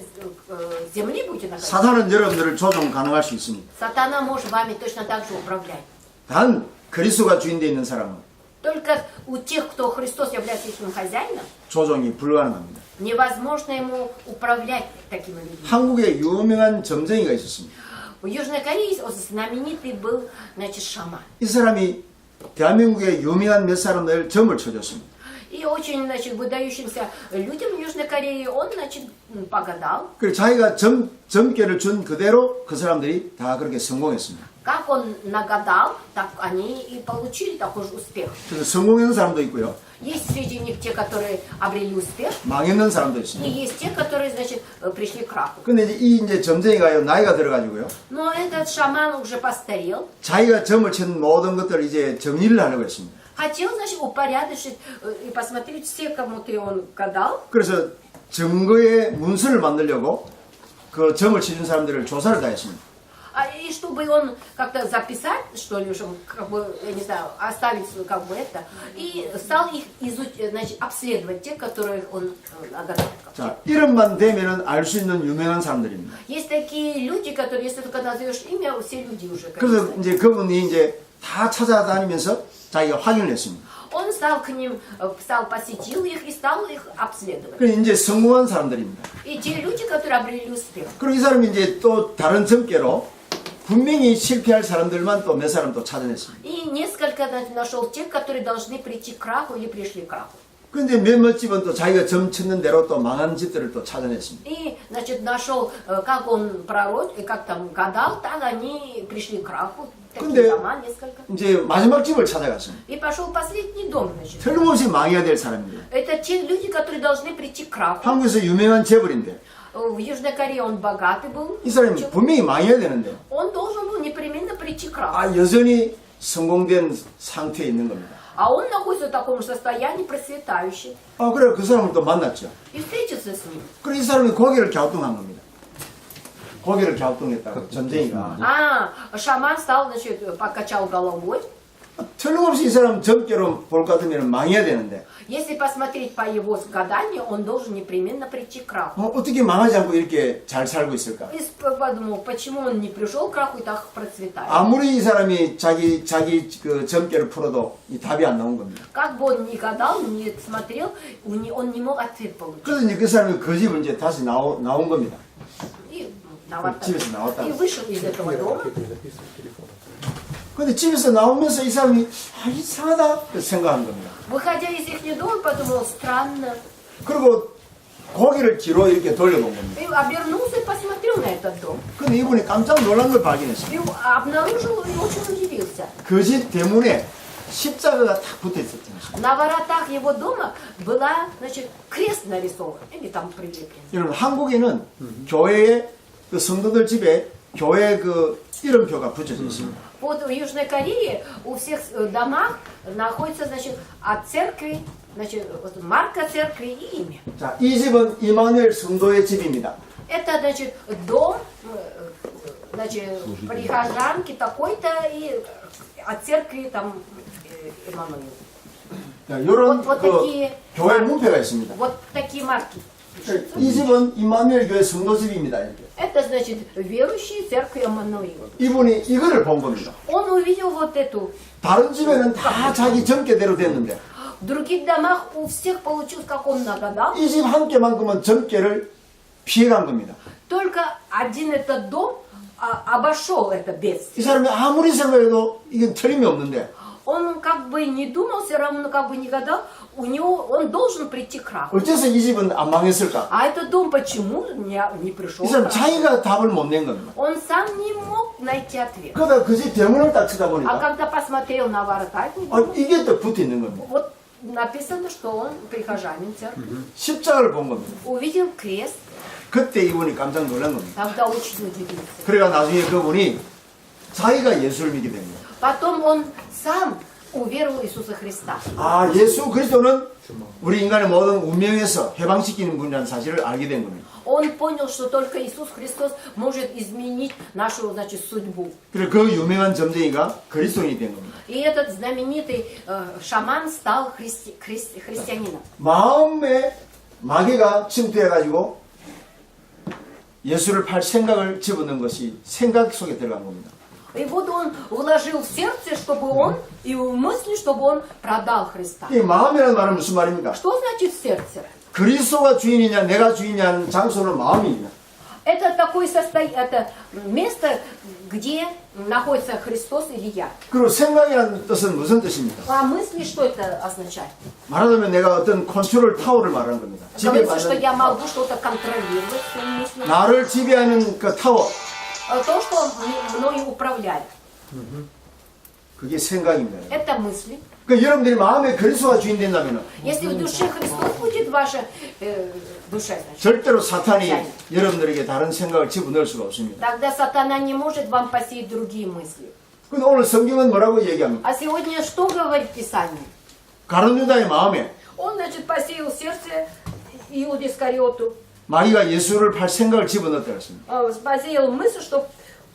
земли будете находиться. 사탄은 여러분들을 조종 가능할 수 있습니다. Сатана может вами точно так же управлять. 단 그리스도가 주인되어 있는 사람은 Только у тех, кто Христос является их хозяином, 조종이 불가능합니다. невозможно ему управлять такими людьми. 한국에 유명한 점쟁이가 있었습니다. В Южной Корее знаменитый был, значит, шаман. 이 사람이 대한민국의 유명한 몇 사람들 점을 쳐줬습니다. И очень, значит, выдающимся людям в Южной Корее он, значит, погадал. 그래서 자기가 점괘를 준 그대로 그 사람들이 다 그렇게 성공했습니다. Как он нагадал, так они и получили такой же успех. 그래서 성공한 사람도 있고요. Есть среди них те, которые обрели успех, 망했는 사람도 и 있습니다. есть те, которые, значит, пришли к краху. 근데 이제 점쟁이가 나이가 들어가지고요. Но этот шаман уже постарел, 자기가 점을 친 모든 것들을 이제 정리를 하려고 했습니다. хотел, значит, упорядочить и посмотреть все, кому-то он гадал. 그래서 증거의 문서를 만들려고 그 점을 치준 사람들을 조사를 다 했습니다. И чтобы он как-то записать, что ли, чтобы, как бы, я не знаю, оставить как бы это, и стал их значит, обследовать, те, которых он нагадал. 자, 이름만 되면은 알 수 있는 유명한 사람들입니다. Есть такие люди, которые, если только назовешь имя, все люди уже. 그래서 конечно. 이제 그분이 이제 다 찾아다니면서 자기가 확인을 했습니다. Он стал к ним, посетил их и стал их обследовать. 그래서 이제 성공한 사람들입니다. И те люди, которые обрели успех. 그리고 이 사람이 이제 또 다른 점괘로 분명히 실패할 사람들만 또 몇 사람 또 찾아냈습니다. И несколько нашел тех, которые должны прийти к краху или пришли к краху. 근데 몇몇 집은 또 자기가 점 쳤는 대로 또 망한 집들을 또 찾아냈습니다. И, значит, нашел, как он пророк, и как там гадал, так они пришли к краху. Такие 근데 дома несколько. 이제 마지막 집을 찾아갔습니다. И пошел последний дом, значит. 틀림없이 망해야 될 사람입니다. Это те люди, которые должны прийти к краху. 한국에서 유명한 재벌인데 В Южной Корее он богатый был. 이 사람이 분명히 망해야 되는데 Он должен был непременно прийти к краху. 여전히 성공된 상태에 있는 겁니다. А он находится в таком же состоянии процветающий. 아, 그래 그 사람을 또 만났죠. И встретился с ним. 그래 이 사람이 고개를 갸우뚱한 겁니다. 고개를 갸우뚱했다고 전쟁이가. А, шаман стал, значит, покачал головой. 틀림없이 이 사람 점괘로 볼 것 같으면 망해야 되는데 Если посмотреть по его гаданию, он должен непременно прийти к краху. 어떻게 망하지 않고 이렇게 잘 살고 있을까? И подумал, почему он не пришел к краху и так процветает. 아무리 이 사람이 자기 그 점괘를 풀어도 이 답이 안 나온 겁니다. Как бы он ни гадал, ни смотрел, он не мог ответ получить. 그래서 이제 그 사람이 그 집을 이제 다시 나온 겁니다. И, 집에서 나왔다. и вышел из этого дома. 근데 집에서 나오면서 이 사람이 이상하다 생각한 겁니다. Выходя из их дома, подумал, странно. 그리고 고개를 뒤로 이렇게 돌려본 겁니다. И обернулся и посмотрел на этот дом. 근데 이분이 깜짝 놀란 걸 발견했어요. И обнаружил и очень удивился. 그 집 대문에 십자가가 딱 붙어 있었잖아요. На воротах его дома была, значит, крест нарисован. Или там прилеплен. 여러분 한국에는 교회에 그 성도들 집에 교회 그 이름표가 붙여져 있습니다. Вот в Южной Корее у всех домах находится, значит, от церкви, значит, вот марка церкви и имя. 자, 이 집은 이마누엘 성도의 집입니다. Это, значит, дом, значит, прихожанки такой-то и от церкви там Эммануил. 자, 이런 вот 그 такие 교회 문패가 있습니다. Вот такие марки. 이 집은 이마누엘 교회 성도 집입니다. 이렇게. Это, значит, верующие церкви Эммануила. 이분이 이거를 본 겁니다. Он увидел вот эту. 다른 집에는 다 자기 점괘대로 됐는데 В других домах у всех получилось, как он нагадал. 이 집 한 개만큼은 점괘를 피해간 겁니다. Только один этот дом обошел это 이 бедствие. 사람이 아무리 생각해도 이건 틀림이 없는데 Он как бы не думал, все равно как бы не гадал, он должен прийти к краху. 어째서 이 집은 안 망했을까? А этот дом почему не пришел? 이 사람 자기가 답을 못 낸 겁니다. Он сам не мог найти ответ. 그러다 그 집 대문을 딱 А 쳐다보니까 когда посмотрел на ворота, 이게 또 붙어 있는 겁니다. вот написано, что он прихожанин церкви. 십자가를 본 겁니다. Увидел крест, 그때 이분이 깜짝 놀란 겁니다. тогда очень удивился. 그래가 나중에 그분이 자기가 예수를 믿게 됩니다. Потом он сам уверовал в Иисуса Христа. 아, 예수 그리스도는 우리 인간의 모든 운명에서 해방시키는 분이라는 사실을 알게 된 겁니다. Он понял, что только Иисус Христос может изменить нашу, значит, судьбу. 그래서 그 유명한 점쟁이가 그리스도인이 된 겁니다. И этот знаменитый шаман стал христианином. 마음에 마귀가 침투해가지고 예수를 팔 생각을 집어넣은 것이 생각 속에 들어간 겁니다. И вот он вложил в сердце, чтобы он, и в мысли, чтобы он продал Христа. 이 마음이라는 말은 무슨 말입니까? Что значит сердце? 그리스도가 주인이냐 내가 주인이냐는 장소는 마음입니다. Это такое это место, где находится Христос или я. 그리고 생각이라는 뜻은 무슨 뜻입니까? А мысли, что это означает? 말하자면 내가 어떤 컨트롤 타워를 말하는 겁니다. Говорится, что 지배받는 я могу что-то контролировать своими мыслями. 나를 지배하는 그 타워, То, что мною управляет. 그게 생각입니다. Это мысли. 그 여러분들이 마음에 그리스도가 주인 된다면 Если в душе Христос будет ваша душа, значит, 절대로 사탄이 여러분들에게 다른 생각을 집어넣을 수가 없습니다. тогда сатана не может вам посеять другие мысли. 근데 오늘 성경은 뭐라고 얘기합니까? А сегодня что говорит Писание? 가룟 유다의 마음에 Он, значит, посеял в сердце Иуды Искариоту, 마귀가 예수를 팔 생각을 집어넣었다 했습니다. посеял мысль, чтобы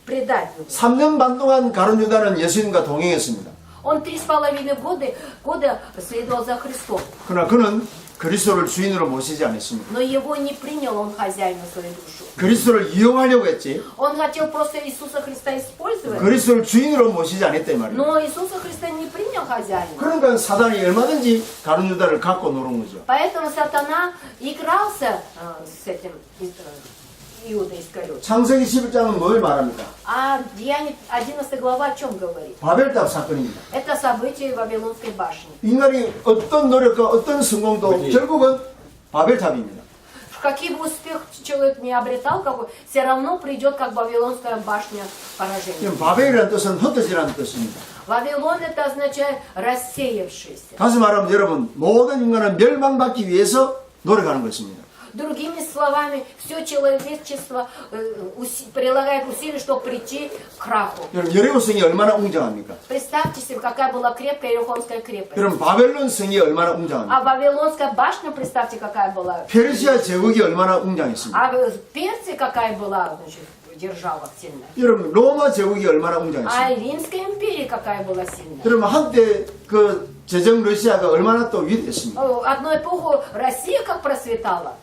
предать его. 3년 반 동안 가룟 유다는 예수님과 동행했습니다. Он 3,5 года следовал за Христом. 그러나 그는 그리스도를 주인으로 모시지 않았습니다. Но его не принял он хозяином своей души. 그리스도를 이용하려고 했지 Он хотел просто Иисуса Христа использовать, 그리스도를 주인으로 모시지 않았다 이 말이에요. но Иисуса Христа не принял хозяином. 그러니까 사단이 얼마든지 가룟 유다를 갖고 노는 거죠. Поэтому сатана игрался с этим Иудой Искариотом. 창세기 11장은 뭘 말합니까? А Деяние 11 глава о чем говорит? 바벨탑 사건입니다. Это событие Вавилонской башни. 인간이 어떤 노력과 어떤 성공도 결국은 바벨탑입니다. Какой бы успех человек не обретал, все равно придет, как Вавилонская башня, поражение. 지금 바벨이라는 뜻은 흩어지라는 뜻입니다. Вавилон это означает рассеявшийся. 다시 말하면 여러분 모든 인간은 멸망받기 위해서 노력하는 것입니다. Другими словами, все человечество прилагает усилия, чтобы прийти к краху. 여러분 여리고 성이 얼마나 웅장합니까? Представьте себе, какая была крепкая Иерихонская крепость. 여러분 바벨론 성이 얼마나 웅장합니까? А Вавилонская башня, представьте, какая была. 페르시아 제국이 얼마나 웅장했습니까? А Персия какая была, значит, держава сильная. 여러분 로마 제국이 얼마나 А 웅장했습니까? Римская империя какая была сильная. 여러분 한때 그 제정 러시아가 얼마나 또 위대했습니까? Одну эпоху Россия как процветала.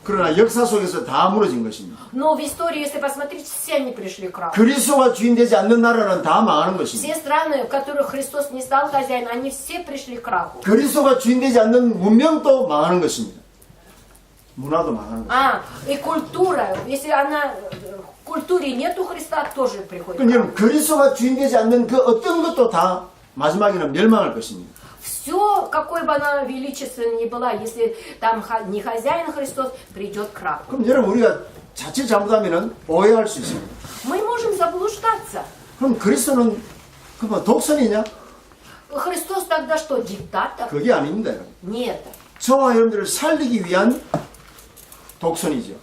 그러나 역사 속에서 다 무너진 것입니다. Но в истории, если посмотреть, все они пришли к краху. 그리스도가 주인되지 않는 나라는 다 망하는 것입니다. Все страны, в которых Христос не стал хозяином, они все пришли к краху. 그리스도가 주인되지 않는 문명도 망하는 것입니다. 문화도 망하는 것입니다. И культура, если она в культуре нету Христа, тоже приходит. 그럼 여러분 그리스도가 주인되지 않는 그 어떤 것도 다 마지막에는 멸망할 것입니다. Все, какой бы она величественной ни была, если там не хозяин Христос, придет крах. 그럼 여러분 우리가 자칫 잘못하면 오해할 수 있습니다. Мы можем заблуждаться. 그럼 그리스도는 그뭐 독선이냐? Христос тогда что, диктатор? 그게 아닙니다. 여러분. Нет. 저와 여러분들을 살리기 위한 독선이죠.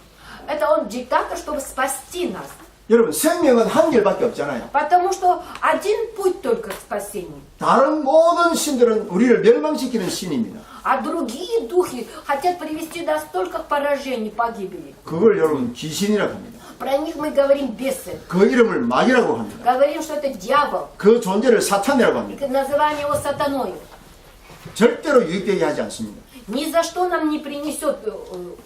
Это он диктатор, чтобы спасти нас. 여러분 생명은 한 길밖에 없잖아요. Потому что один путь только к спасению. 다른 모든 신들은 우리를 멸망시키는 신입니다. А другие духи хотят привести нас только к поражению, погибели. 그걸 여러분 귀신이라고 합니다. Про них мы говорим бесы. 그 이름을 마귀라고 합니다. Говорим, что это дьявол. 그 존재를 사탄이라고 합니다. Называем его сатаною. 절대로 유익되게 하지 않습니다. Ни за что нам не принесет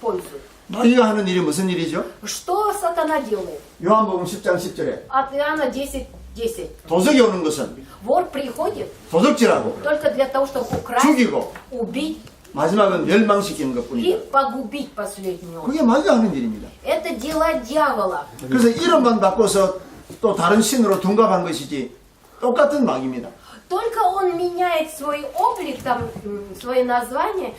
пользу. 마귀가 하는 일이 무슨 일이죠? Что сатана делает? 요한복음 10장 10절에 От Иоанна 10:10. 도적이 오는 것은 Вор приходит 도적질하고 только для того, чтобы украсть, 죽이고 убить 마지막은 멸망시키는 и 것뿐이다. погубить последнего. 그게 마귀가 하는 일입니다. Это дела дьявола. 그래서 이름만 바꿔서 또 다른 신으로 둔갑한 것이지 똑같은 마귀입니다. Только он меняет свой облик, там, свои названия,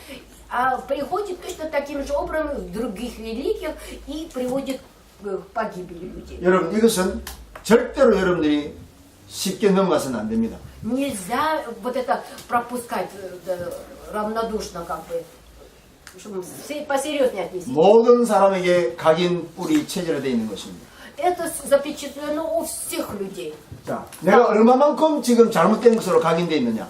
а приходит точно таким же образом в других религиях и приводит к погибели людей. 여러분 이것은 절대로 여러분들이 쉽게 넘어가서는 안 됩니다. Нельзя вот это пропускать равнодушно, как бы, чтобы посерьезнее отнестись. 모든 사람에게 각인 뿔이 체질화되어 있는 것입니다. Это запечатлено у всех людей. 자, 내가 얼마만큼 지금 잘못된 것으로 각인되어 있느냐?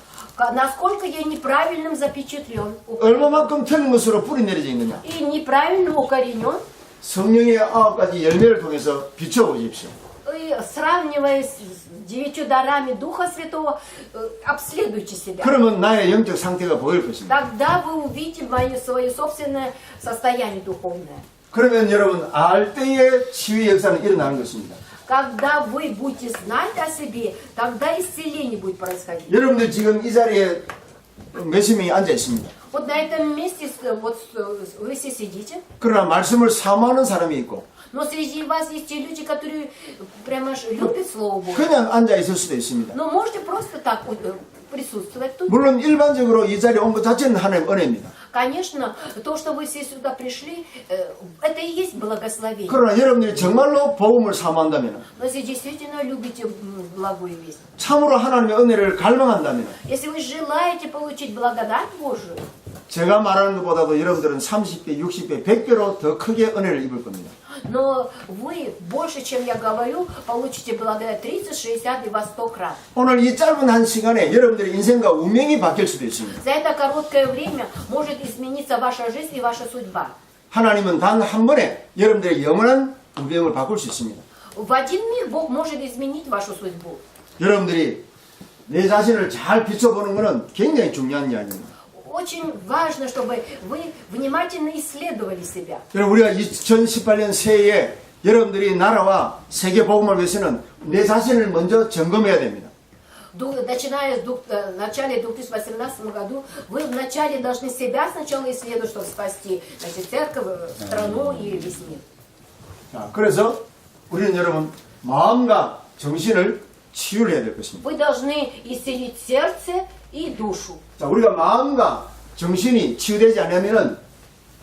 Насколько я неправильным запечатлен 얼마만큼 틀린 것으로 뿌리 내려져 있느냐? и неправильно укоренен, 성령의 9가지 열매를 통해서 비춰보십시오. и сравнивая с 9 дарами Духа Святого, обследуйте себя. 그러면 나의 영적 상태가 보일 것입니다. Тогда вы увидите свое собственное состояние духовное. 그러면 여러분 알 때에 치유의 역사는 일어나는 것입니다. Когда вы будете знать о себе, тогда исцеление будет происходить. 여러분들 지금 이 자리에 몇십 명이 앉아 있습니다. Вот на этом месте вот вы все сидите, 그러나 말씀을 사모하는 사람이 있고 но среди вас есть те люди, которые прямо аж любят Слово Божие. 그냥 앉아 있을 수도 있습니다. Но можете просто так присутствовать тут. 물론 일반적으로 이 자리에 온 것 자체는 하나님의 은혜입니다. Конечно, то, что вы все сюда пришли, это и есть благословение. 그러나 여러분들이 정말로 복음을 사모한다면, Но если действительно любите благую весть, 참으로 하나님의 은혜를 갈망한다면, если вы желаете получить благодать Божию, 제가 말하는 것보다도 여러분들은 30배, 60배, 100배로 더 크게 은혜를 입을 겁니다. но вы больше, чем я говорю, получите благодать 30, 60 и во 100 крат. 오늘 이 짧은 한 시간에 여러분들의 인생과 운명이 바뀔 수도 있습니다. За это короткое время может измениться ваша жизнь и ваша судьба. 하나님은 단 한 번에 여러분들의 영원한 운명을 바꿀 수 있습니다. В один миг Бог может изменить вашу судьбу. 여러분들이 내 자신을 잘 비춰보는 것은 굉장히 중요한 이야기입니다. Очень важно, чтобы вы внимательно исследовали себя. 여러분 우리가 2018년 새해에 여러분들이 나라와 세계 복음을 위해서는 내 자신을 먼저 점검해야 됩니다. Начиная в начале 2018 году, вы вначале должны себя сначала исследовать, чтобы спасти, значит, церковь, страну и весь мир. 자, 그래서 우리는 여러분 마음과 정신을 치유를 해야 될 것입니다. Вы должны исцелить сердце и душу. 자, 우리가 마음과 정신이 치유되지 않으면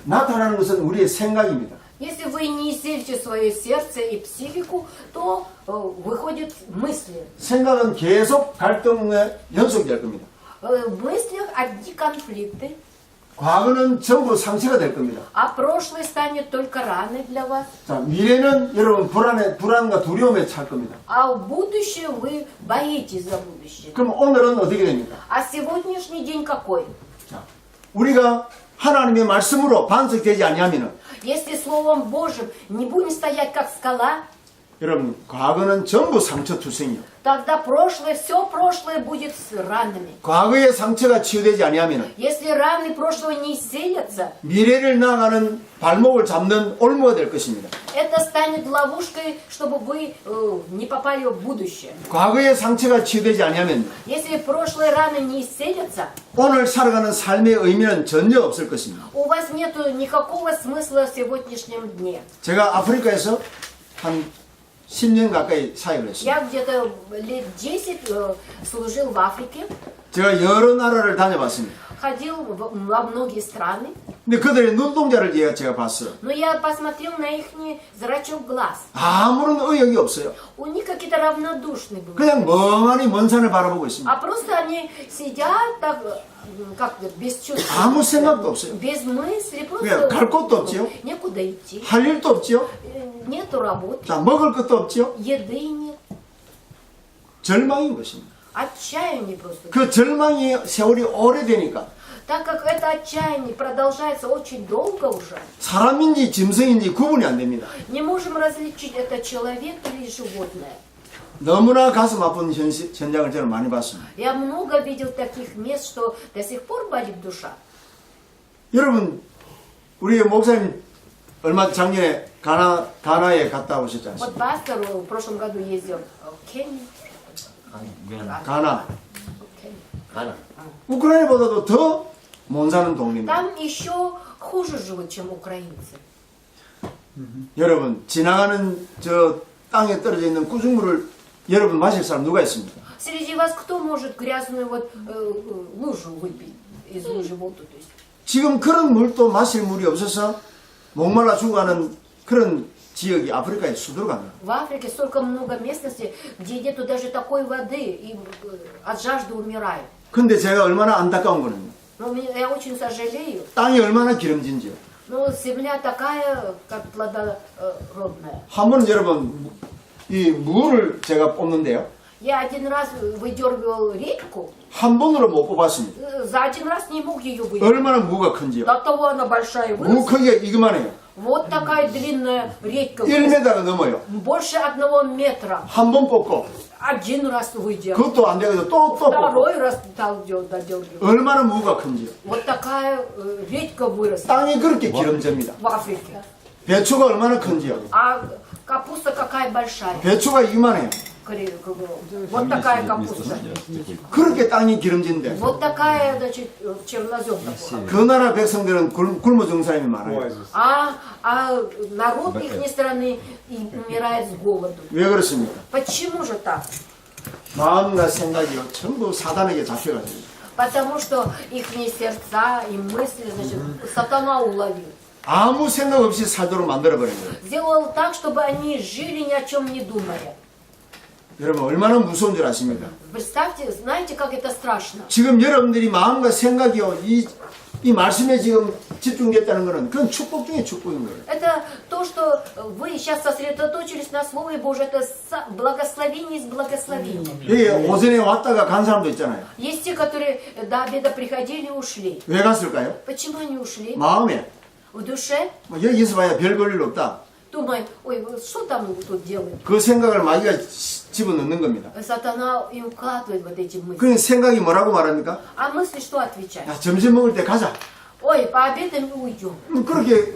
나타나는 것은 우리의 생각입니다. Если вы не исцелите свое сердце и психику, то выходят мысли. 생각은 계속 갈등의 연속이 될 겁니다. В мыслях одни конфликты. 과거는 전부 상처가 될 겁니다. А прошлое станет только раной для вас. 자, 미래는 여러분 불안과 두려움에 찰 겁니다. А в будущее вы боитесь за будущее. 그럼 오늘은 어떻게 됩니까? А сегодняшний день какой? 자, 우리가 하나님의 말씀으로 반석되지 아니하면은 Если Словом Божьим не будем стоять как скала, 여러분 과거는 전부 상처투성이요. тогда прошлое, все прошлое будет с ранами. 과거의 상처가 치유되지 아니하면은 Если раны прошлого не исцелятся, 미래를 나아가는 발목을 잡는 올무가 될 것입니다. это станет ловушкой, чтобы вы не попали в будущее. 과거의 상처가 치유되지 아니하면 Если прошлые раны не исцелятся, 오늘 살아가는 삶의 의미는 전혀 없을 것입니다. у вас нет никакого смысла в сегодняшнем дне. 제가 아프리카에서 한 10년 가까이 사역을 했습니다. Я где-то лет 10 служил в Африке, 제가 여러 나라를 다녀봤습니다. ходил во многие страны, 근데 그들의 눈동자를 제가 봤어요. но я посмотрел на их зрачок глаз. 아무런 의욕이 없어요. У них какие-то равнодушные были. 그냥 멍하니 먼 산을 바라보고 있습니다. А просто они сидят так, как без чувств. 아무 생각도 없어요. Без мысли, 그냥 갈 곳도 없지요. некуда идти. 할 일도 없지요. Нету работы, 자, 먹을 것도 없지요. еды нет. 절망인 것입니다. Отчаяние просто. 그 절망이 세월이 오래되니까 Так как это отчаяние продолжается очень долго уже, 사람인지 짐승인지 구분이 안 됩니다. не можем различить, это человек или животное. 너무나 가슴 아픈 현장을 저는 많이 봤습니다. Я много видел таких мест, что до сих пор болит душа. 여러분, 우리 목사님 얼마 작년에 가나에 갔다 오셨지 Вот 않습니까? пастор в прошлом году ездил в Кению. 가나. 가나. 우크라이나보다도 더 못 사는 동네입니다. Там еще хуже живут, чем украинцы. 여러분, 지나가는 저 땅에 떨어져 있는 꾸중물을 여러분 마실 사람 누가 있습니까? Среди вас кто может грязную вот лужу выпить из лужи воду? То есть 지금 그런 물도 마실 물이 없어서 목말라 죽어가는 그런 지역이 아프리카에 수두룩합니다. в Африке столько много местностей, где нету даже такой воды, и от жажды умирают. 근데 제가 얼마나 안타까운 거는 Но я очень сожалею, 땅이 얼마나 기름진지요. но земля такая, как плодородная. 한 번은 여러분 이 무를 제가 뽑는데요. Я один раз выдергивал редьку, 한 번으로 못 뽑았습니다. за один раз не мог ее выдернуть. 얼마나 무가 큰지요. До того она большая 무 выросла. 크기가 이거만해요. Вот такая длинная редька. выросла. 1m가 넘어요. Больше 1 метра. 한 번 뽑고 Один раз выдернул. 그것도 안 되거든 또 뽑고 Второй раз додергивал. 얼마나 무가 큰지요. Вот такая редька выросла 땅이 그렇게 기름집니다. в Африке. 배추가 얼마나 큰지요. А капуста какая большая. 배추가 이만해요. Вот такая капуста. 그렇게 땅이 기름진데 Вот такая, значит, чернозем такой. 그 나라 백성들은 굶어 죽는 사람이 많아요. А народ их страны и умирает с голоду. 왜 그렇습니까? Почему же так? 마음과 생각이요 전부 사단에게 잡혀가지고 Потому что их сердца и мысли, значит, сатана уловил. 아무 생각 없이 살도록 만들어버린 거예요. Сделал так, чтобы они жили ни о чем не думая. 여러분 얼마나 무서운 줄 아십니까? Представьте, знаете, как это страшно? 지금 여러분들이 마음과 생각이요 이 말씀에 지금 집중됐다는 것은 그건 축복 중에 축복인 거예요. Это то, что вы сейчас сосредоточились на Слове Божьем, это благословение из благословения. 여기 오전에 왔다가 간 사람도 있잖아요. Есть те, которые до обеда приходили и ушли. 왜 갔을까요? Почему они ушли? 마음에 В душе 뭐 여기 있어봐야 별 볼 일 없다. думают, ой, что там тут делают? 그 생각을 마귀가 집어넣는 겁니다. Сатана и укладывает вот эти мысли. 그 생각이 뭐라고 말합니까? А мысли что отвечают? 야, 점심 먹을 때 가자. Ой, пообедаем и уйдем. 그렇게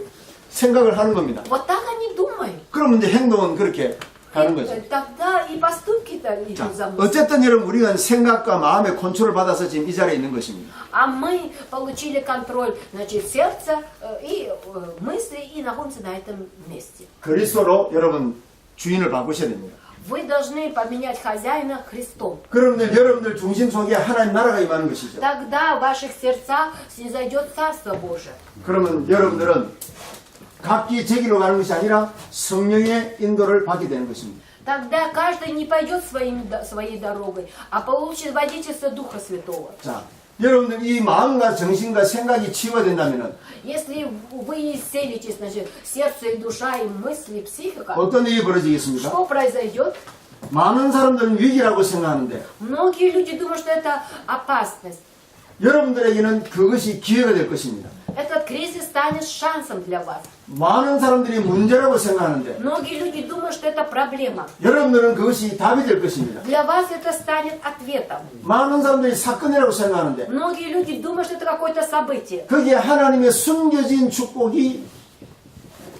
생각을 하는 겁니다. Вот так они думают. 그러면 이제 행동은 그렇게 하는 거죠. Тогда и поступки-то идут за мной. 어쨌든 여러분 우리가 생각과 마음의 컨트롤을 받아서 지금 이 자리에 있는 것입니다. А мы получили контроль, значит, сердца и мысли и находимся на этом месте. 그리스도로 여러분 주인을 바꾸셔야 됩니다. Вы должны поменять хозяина Христом. 그러면 여러분들 중심 속에 하나님 나라가 임하는 것이죠. Тогда в ваших сердцах снизойдет Царство Божие. 그러면 여러분들은 각기 제기로 가는 것이 아니라 성령의 인도를 받게 되는 것입니다. Тогда каждый не пойдет своей дорогой, а получит водительство Духа Святого. 자, 여러분들 이 마음과 정신과 생각이 치유된다면은 Если вы исцелитесь, значит, сердце и душа, и мысли, и психика, 어떤 일이 벌어지겠습니까? что произойдет? 많은 사람들은 위기라고 생각하는데 Многие люди думают, что это опасность. 여러분들에게는 그것이 기회가 될 것입니다. Этот кризис станет шансом для вас. 많은 사람들이 문제라고 생각하는데 Многие люди думают, что это проблема. 여러분들은 그것이 답이 될 것입니다. Для вас это станет ответом. 많은 사람들이 사건이라고 생각하는데 Многие люди думают, что это какое-то событие. 거기에 하나님의 숨겨진 축복이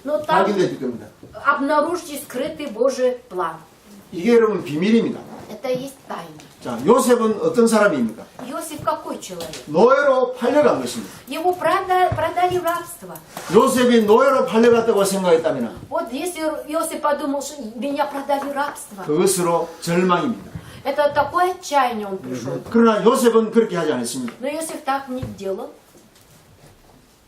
Но там 발견될 겁니다. обнаружите скрытый Божий план. 이게 여러분 비밀입니다. Это и есть тайна. 자, 요셉은 어떤 사람입니까? Иосиф какой человек? 노예로 팔려간 것입니다. Его продали в рабство. 요셉이 노예로 팔려갔다고 생각했다면 Вот если Иосиф подумал, что меня продали в рабство, 그것으로 절망입니다. это такое отчаяние он пришел. 그러나 요셉은 그렇게 하지 않았습니다. Но Иосиф так не делал,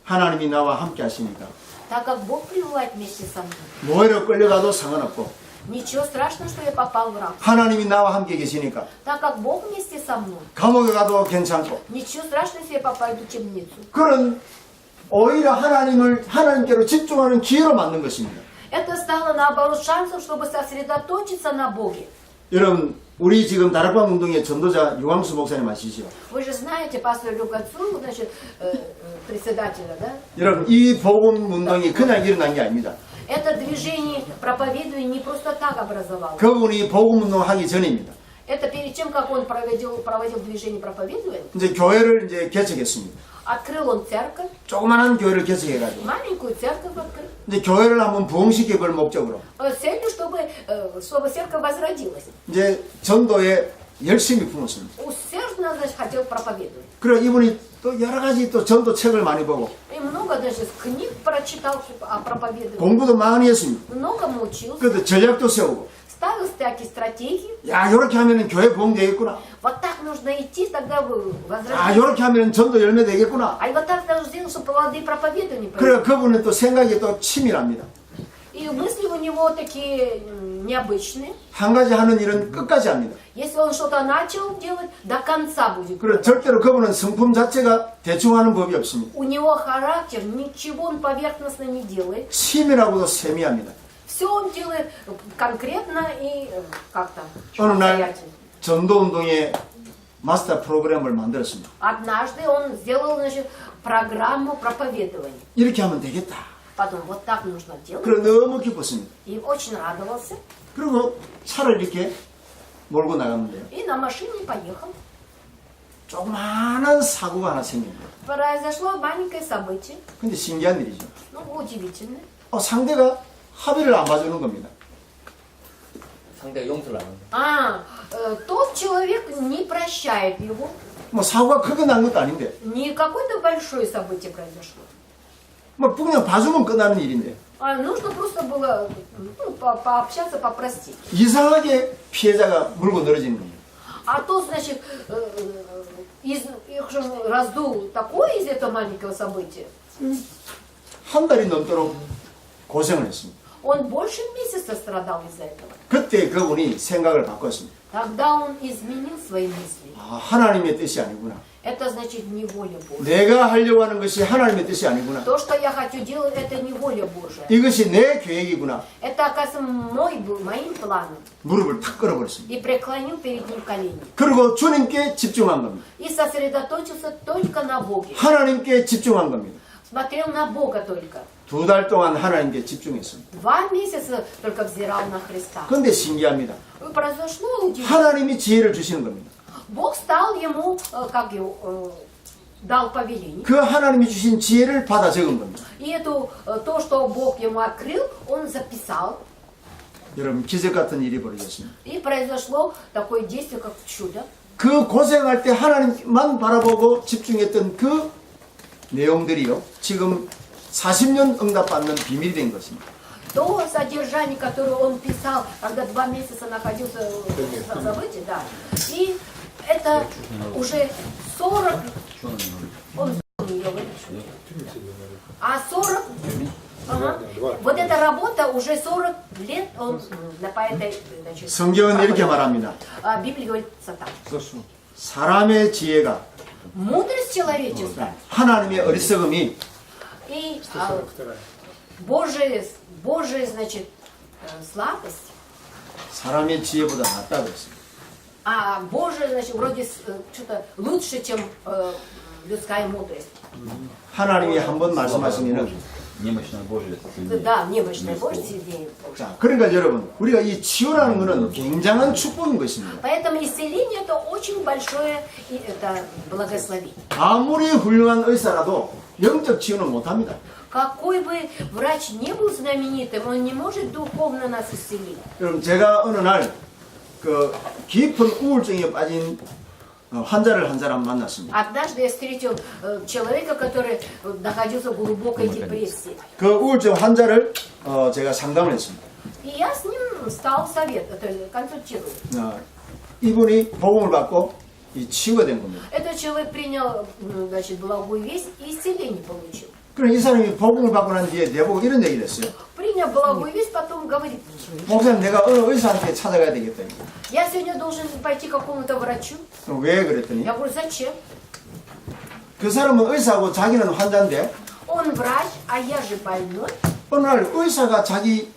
하나님이 나와 함께 하시니까 так как Бог пребывает вместе со мной. 노예로 끌려가도 상관없고 Ничего страшного, что я попал в рабство. 하나님이 나와 함께 계시니까 Так как Бог вместе со мной. 감옥에 가도 괜찮고 Ничего страшного, если я попаду в темницу. 그런 오히려 하나님께로 집중하는 기회로 만든 것입니다. Это стало, наоборот, шансом, чтобы сосредоточиться на Боге. 여러분 우리 지금 다락방 운동의 전도자 유광수 목사님 아시죠? Вы же знаете, пастор Люкацу, значит, председателя, да? 여러분 이 복음 운동이 그냥 일어난 게 아닙니다. Это движение проповедования не просто так образовалось. 그분이 복음 운동하기 전입니다. Это перед тем, как он проводил движение проповедования, 이제 교회를 이제 개척했습니다. открыл он церковь, 조그만한 교회를 개척해가지고 маленькую церковь открыл, 이제 교회를 한번 부흥시켜 볼 목적으로 с целью, чтобы церковь возродилась. 이제 전도에 열심히 품었습니다. Усердно, значит, хотел проповедовать. 그래 이분이 또 여러 가지 또 전도 책을 많이 보고 И много даже книг прочитал о проповедовании. 공부도 많이 했습니다. Многому учился. 그래도 전략도 세우고 Ставил всякие стратегии. 야 이렇게 하면은 교회 부흥되겠구나. Вот так нужно идти, тогда вы 아 возродитесь. 이렇게 하면은 전도 열매 되겠구나. А и вот так нужно сделать, чтобы плоды проповедования 그래 появились. 그분은 또 생각이 또 치밀합니다. И мысли у него такие необычные. 한 가지 하는 일은 끝까지 합니다. Если он что-то начал делать, до конца будет. 그래 절대로 그분은 성품 자체가 대충 하는 법이 없습니다. У него характер, ничего он поверхностно не делает. 치밀하고도 세미합니다. Все он делает конкретно и как-то 어느 날 самостоятельно. 전도 운동의 마스터 프로그램을 만들었습니다. Однажды он сделал, значит, программу проповедования. 이렇게 하면 되겠다. Потом вот так нужно делать. 그래 너무 기뻤습니다. И очень радовался. 그리고 차를 이렇게 몰고 나갔는데요. И на машине поехал. 조그마한 사고가 하나 생깁니다. Произошло маленькое событие. 근데 신기한 일이죠. Ну, удивительное. 상대가 합의를 안 봐주는 겁니다. 상대가 용서를 안 한다. Тот человек не прощает его. 뭐 사고가 크게 난 것도 아닌데 Не какое-то большое событие произошло. 뭐 그냥 봐주면 끝나는 일인데 Нужно просто было пообщаться, попростить. 이상하게 피해자가 물고 늘어지는 겁니다. А то, значит, их же раздул такое из этого маленького события. 한 달이 넘도록 고생을 했습니다. Он больше месяца страдал из-за этого. 그때 그분이 생각을 바꿨습니다. Тогда он изменил свои мысли. 하나님의 뜻이 아니구나. Это значит не воля Божья. 내가 하려고 하는 것이 하나님의 뜻이 아니구나. То, что я хочу делать, это не воля Божья. 이것이 내 계획이구나. Это, оказывается, моим планом. 무릎을 탁 끌어버렸습니다. И преклонил перед ним колени. 그리고 주님께 집중한 겁니다. И сосредоточился только на Боге. 하나님께 집중한 겁니다. Смотрел на Бога только. 2달 동안 하나님께 집중했습니다. 2 месяца только взирал на Христа. 그런데 신기합니다. И произошло удивление. 하나님이 지혜를 주시는 겁니다. Бог стал ему, дал повеление. 그 하나님이 주신 지혜를 받아 적은 겁니다. И то, что Бог ему открыл, он записал. 여러분 기적 같은 일이 벌어졌습니다. И произошло такое действие, как чудо. 그 고생할 때 하나님만 바라보고 집중했던 그 내용들이요. 지금 40년 응답받는 비밀이 된 것입니다. То содержание, которое он писал, когда 2 месяца находился в событии, да. И это уже 40, он не говорит, а 40, ага, вот эта работа уже 40 лет он по этой, значит, 성경은 이렇게 말합니다. Библия говорит так. 사람의 지혜가 Мудрость человеческая 하나님의 어리석음이 и Божия, значит, слабость, 사람의 지혜보다 낫다고 했습니다. а Божия, значит, вроде что-то лучше, чем людская мудрость. 하나님이 한 번 말씀하시면은 немощная Божья сильнее. Да, немощная Божья сильнее. 자, 그러니까 여러분, 우리가 이 치유라는 것은 굉장한 축복인 것입니다. Поэтому исцеление это очень большое это благословение. 아무리 훌륭한 의사라도 영적 치유는 못합니다. Какой бы врач не был знаменитым, он не может духовно нас исцелить. 여러분, 제가 어느 날 그 깊은 우울증에 빠진 환자를 한 사람 만났습니다. Однажды я встретил человека, который находился в глубокой депрессии. 그 우울증 환자를 제가 상담을 했습니다. И я с ним стал консультировать. 이분이 복음을 받고 이 치유가 된 겁니다. Этот человек принял, значит, благую весть и исцеление получил. 그럼 이 사람이 복음을 받고 난 뒤에 내보고 이런 얘기를 했어요. Принял благую весть, потом говорит, 목사님, 내가 어느 의사한테 찾아가야 되겠다. я сегодня должен пойти к какому-то врачу. 왜 그랬더니 Я говорю, зачем? 그 사람은 의사고 자기는 환자인데 Он врач, а я же больной. 어느 날 의사가 자기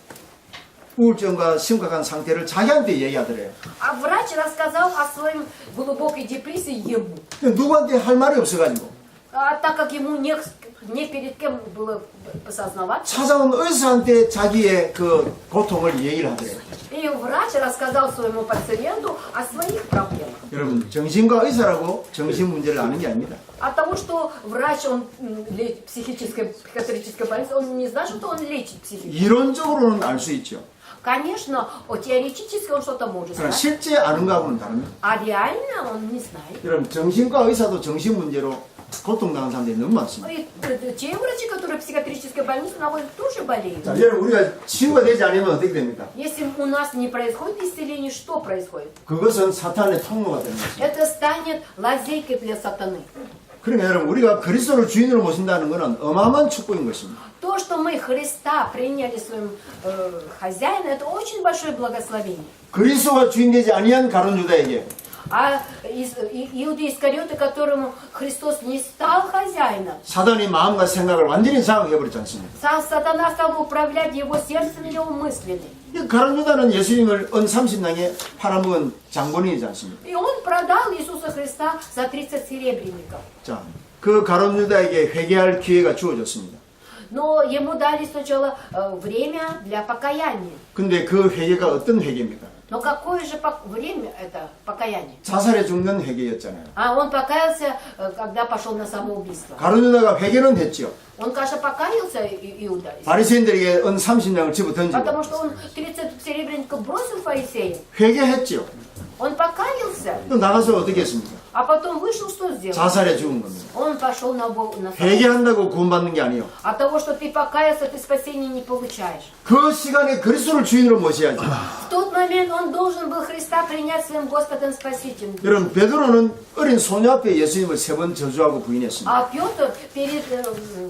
우울증과 심각한 상태를 자기한테 얘기하더래요. А врач рассказал о своей глубокой депрессии ему. 근데 누구한테 할 말이 없어가지고 А так как ему не перед кем было посознаваться, 찾아온 의사한테 자기의 그 고통을 얘기를 하더래요. и врач рассказал своему пациенту о своих проблемах. 여러분, 정신과 의사라고 정신 문제를 아는 게 아닙니다. От того, что врач, он психической, психиатрической больницы, он не значит, что он лечит психику. 이론적으로는 알 수 있죠. Конечно, теоретически он что-то может 그러나 знать, 실제 아는 거하고는 다릅니다. а реально он не знает. 여러분, 정신과 의사도 정신 문제로 고통당한 사람들이 너무 많습니다. И те врачи, которые в психиатрической больнице находятся, тоже болеют. 자, 여러분, 우리가 치유가 되지 않으면 어떻게 됩니까? Если у нас не происходит исцеление, что происходит? 그것은 사탄의 통로가 되는 것입니다. Это станет лазейкой для сатаны. 그러니까 여러분, 우리가 그리스도를 주인으로 모신다는 것은 어마어마한 축복인 것입니다. То, что мы Христа приняли своим хозяином, это очень большое благословение. 그리스도가 주인 되지 아니한 가룟 유다에게 А Иуда Искариота, которому Христос не стал хозяином, 사단이 마음과 생각을 완전히 장악해버렸지 않습니까? сатана стал управлять его сердцем и его мыслями. 이 가룟 유다는 예수님을 은 30냥에 팔아먹은 장본인이지 않습니까? И он продал Иисуса Христа за 30 серебряников. 자, 그 가룟 유다에게 회개할 기회가 주어졌습니다. Но ему дали сначала время для покаяния. 근데 그 회개가 어떤 회개입니까? Но какое же время это покаяние? 자살에 죽는 회개였잖아요. А он покаялся, когда пошел на самоубийство. 가룟 유다가 회개는 했죠. Он, конечно, покаялся, Иуда, 바리새인들에게 은 30냥을 집어 던지고 потому что он 30 серебряников бросил фарисеям. 회개했죠. Он покаялся, 또 나가서 어떻게 했습니까? а потом вышел, что сделал? 자살에 죽은 겁니다. Он пошел на самоубийство. 회개한다고 구원받는 게 아니에요. От того, что ты покаялся, ты спасения не получаешь. 그 시간에 그리스도를 주인으로 모셔야지. В тот момент он должен был Христа принять своим Господом Спасителем. 여러분, 베드로는 어린 소녀 앞에 예수님을 3번 저주하고 부인했습니다. А Петр перед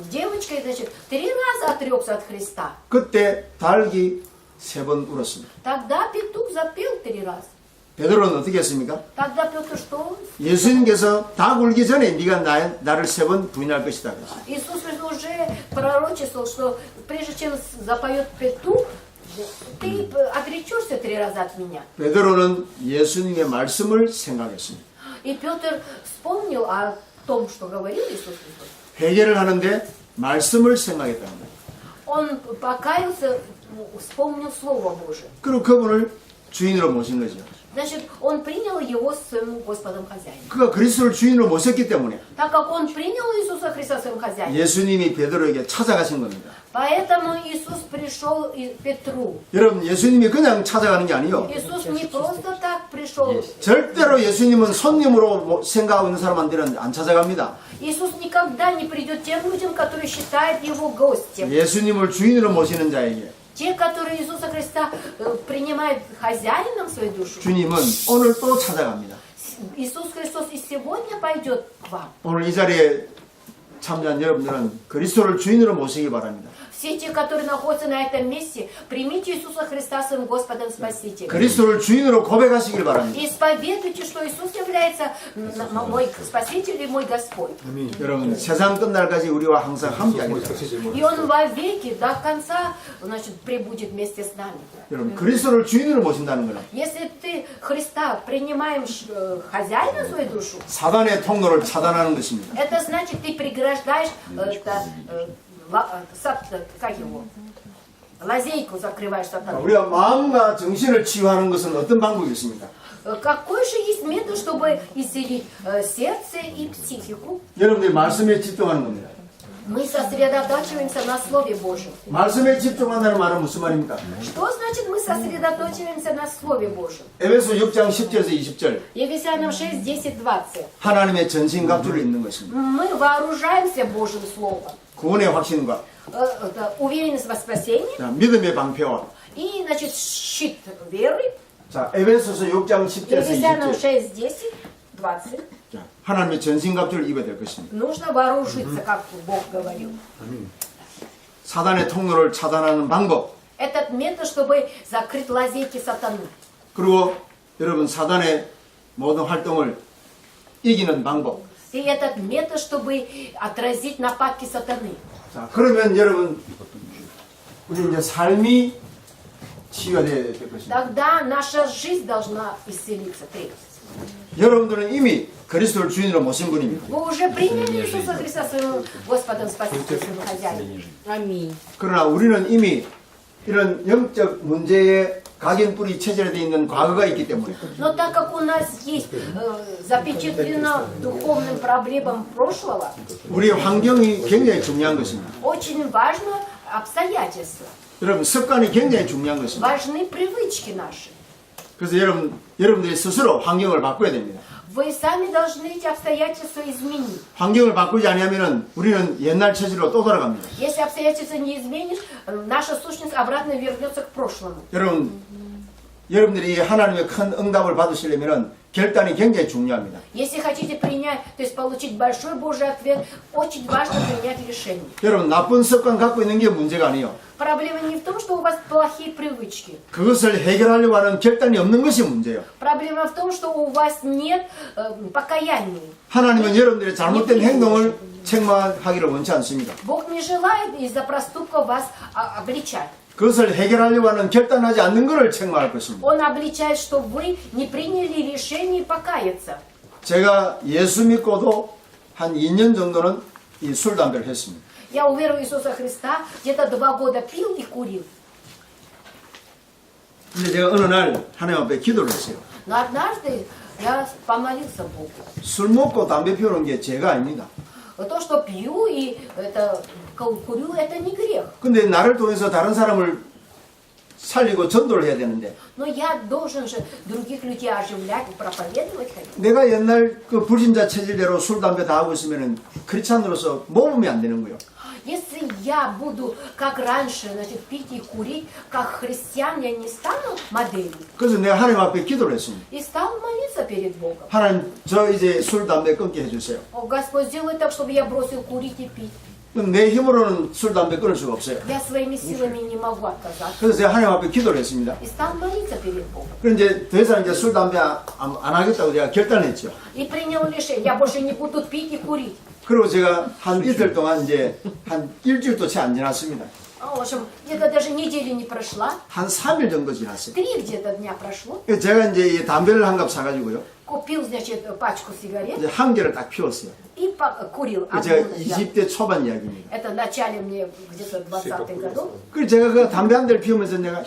девочкой, значит, 3 раза отрекся от Христа. 그때 닭이 3번 울었습니다. Тогда петух запел 3 раза. 베드로는 어떻게 했습니까? Тогда Петр что? 예수님께서 닭 울기 전에 네가 나를 3번 부인할 것이다. 그랬어요. Иисус уже пророчествовал, что прежде чем запоет петух, ты отречешься 3 раза от меня. 베드로는 예수님의 말씀을 생각했습니다. И Петр вспомнил о том, что говорил Иисус Христос. 회개를 하는데 말씀을 생각했다는 거예요. Он покаялся, вспомнил Слово Божие. 그리고 그분을 주인으로 모신 거죠. Значит, он принял его своим Господом хозяином. 그가 그리스도를 주인으로 모셨기 때문에 Так как он принял Иисуса Христа своим хозяином, 예수님이 베드로에게 찾아가신 겁니다. поэтому Иисус пришел и Петру. 여러분, 예수님이 그냥 찾아가는 게 아니에요. Иисус не просто так пришел. 절대로 예수님은 손님으로 생각하고 있는 사람한테는 안 찾아갑니다. Иисус никогда не придет тем людям, которые считают его гостем. 예수님을 주인으로 모시는 자에게 Те, которые Иисуса Христа принимают хозяином своей души, 주님은 오늘 또 찾아갑니다. Иисус Христос и сегодня пойдет к вам. 오늘 이 자리에 참여한 여러분들은 그리스도를 주인으로 모시기 바랍니다. Все те, которые находятся на этом месте, примите Иисуса Христа своим Господом Спасителем. 그리스도를 주인으로 고백하시길 바랍니다. И исповедуйте, что Иисус является мой Спаситель и мой Господь. 여러분 세상 끝날까지 우리와 항상 함께하겠다. И Он вовеки до конца, значит, пребудет вместе с нами. 여러분 그리스도를 주인으로 모신다는 거는 Если ты Христа принимаешь хозяина в свою душу, 사단의 통로를 차단하는 것입니다. это значит, ты преграждаешь как его? Лазейку закрываешь сатану. 우리가 마음과 정신을 치유하는 것은 어떤 방법이겠습니까? Какой же есть метод, чтобы исцелить сердце и психику? 여러분들이 말씀에 집중하는 겁니다. Мы сосредотачиваемся на Слове Божьем. 말씀에 집중한다는 말은 무슨 말입니까? Что значит мы сосредотачиваемся на Слове Божьем? 에베소 6장 10절에서 20절 Ефесянам 6, 10, 20. 하나님의 전신갑주를 입는 것입니다. Мы вооружаемся Божьим Словом. 구원의 확신과 Уверенность во спасении 자, 믿음의 방패와 и, значит, щит веры. 자, 에베소서 6장 10절에서 Ефесянам 20절 6, 10, 20. 자, 하나님의 전신갑주를 입어야 될 것입니다. Нужно вооружиться, как Бог говорил. 사단의 통로를 차단하는 방법 Этот метод, чтобы закрыть лазейки сатаны. 그리고 여러분 사단의 모든 활동을 이기는 방법. И этот метод, чтобы отразить нападки сатаны. 자, 그러면 여러분 우리 이제 삶이 치유돼야 될 것입니다. Тогда наша жизнь должна исцелиться. 여러분들은 이미 그리스도를 주인으로 모신 분입니다. Вы уже приняли Иисуса Христа своим Господом Спасителем, своим хозяином. Аминь. 그러나 우리는 이미 이런 영적 문제에 각인뿌리 체질되어 있는 과거가 있기 때문에 Но так как у нас есть запечатлено духовным проблемам прошлого, 우리 환경이 굉장히 중요한 것입니다. очень важно обстоятельства, 여러분 습관이 굉장히 중요한 것입니다. важны привычки наши. 그래서 여러분들이 스스로 환경을 바꿔야 됩니다. Вы сами должны эти обстоятельства изменить. 환경을 바꾸지 않으면 우리는 옛날 체질로 또 돌아갑니다. Если обстоятельства не изменишь, наша сущность обратно вернется к прошлому. 여러분들이 하나님의 큰 응답을 받으시려면 결단이 굉장히 중요합니다. Если хотите принять, то есть получить большой Божий ответ, очень важно принять решение. 여러분 나쁜 습관 갖고 있는 게 문제가 아니에요. Проблема не в том, что у вас плохие привычки. 그것을 해결하려고 하는 결단이 없는 것이 문제예요. Проблема в том, что у вас нет покаяния. 하나님은 여러분들의 잘못된 행동을 책망하기를 원치 않습니다. Бог не желает из-за проступка вас обличать. 그것을 해결하려고 하는 결단하지 않는 것을 책망할 것입니다. Он обличает, что вы не приняли решение покаяться. 제가 예수 믿고도 한 2년 정도는 이 술, 담배를 했습니다. Я уверовал в Иисуса Христа, где-то 2 года пил и курил. 근데 제가 어느 날 하나님 앞에 기도를 했어요. Но однажды я помолился Богу. 술 먹고 담배 피우는 게 죄가 아닙니다. То, что пью и это, курю, это не грех. 근데 나를 통해서 다른 사람을 살리고 전도를 해야 되는데 Но я должен же других людей оживлять и проповедовать. 내가 옛날 그 불신자 체질대로 술, 담배 다 하고 있으면 크리스찬으로서 모범이 안 되는 거예요. Если я буду, как раньше, значит, пить и курить, как христиан, я не стану моделью. 그래서 내가 하나님 앞에 기도를 했습니다. И стал молиться перед Богом. 하나님, 저 이제 술, 담배 끊게 해주세요. О, Господь, сделай так, чтобы я бросил курить и пить. 내 힘으로는 술, 담배 끊을 수가 없어요. Я своими силами не могу отказаться. 그래서 제가 하나님 앞에 기도를 했습니다. И стал молиться перед Богом. 그럼 이제 더 이상 이제 술, 담배 안 하겠다고 제가 결단했죠. И принял решение, я больше не буду пить и курить. 그리고 제가 한 이틀 동안 이제 한 일주일도 채 안 지났습니다. В общем, где-то даже недели не прошла. 한 3일 정도 지났어요. 3 где-то дня прошло. 제가 이제 이 담배를 한 갑 사가지고요. Купил, значит, пачку сигарет 이제 한 개를 딱 피웠어요. и курил одну. 제가 взял. 20대 초반 이야기입니다. Это в начале мне где-то 20-х годов. 그래서 제가 그 담배 한 대를 피우면서 내가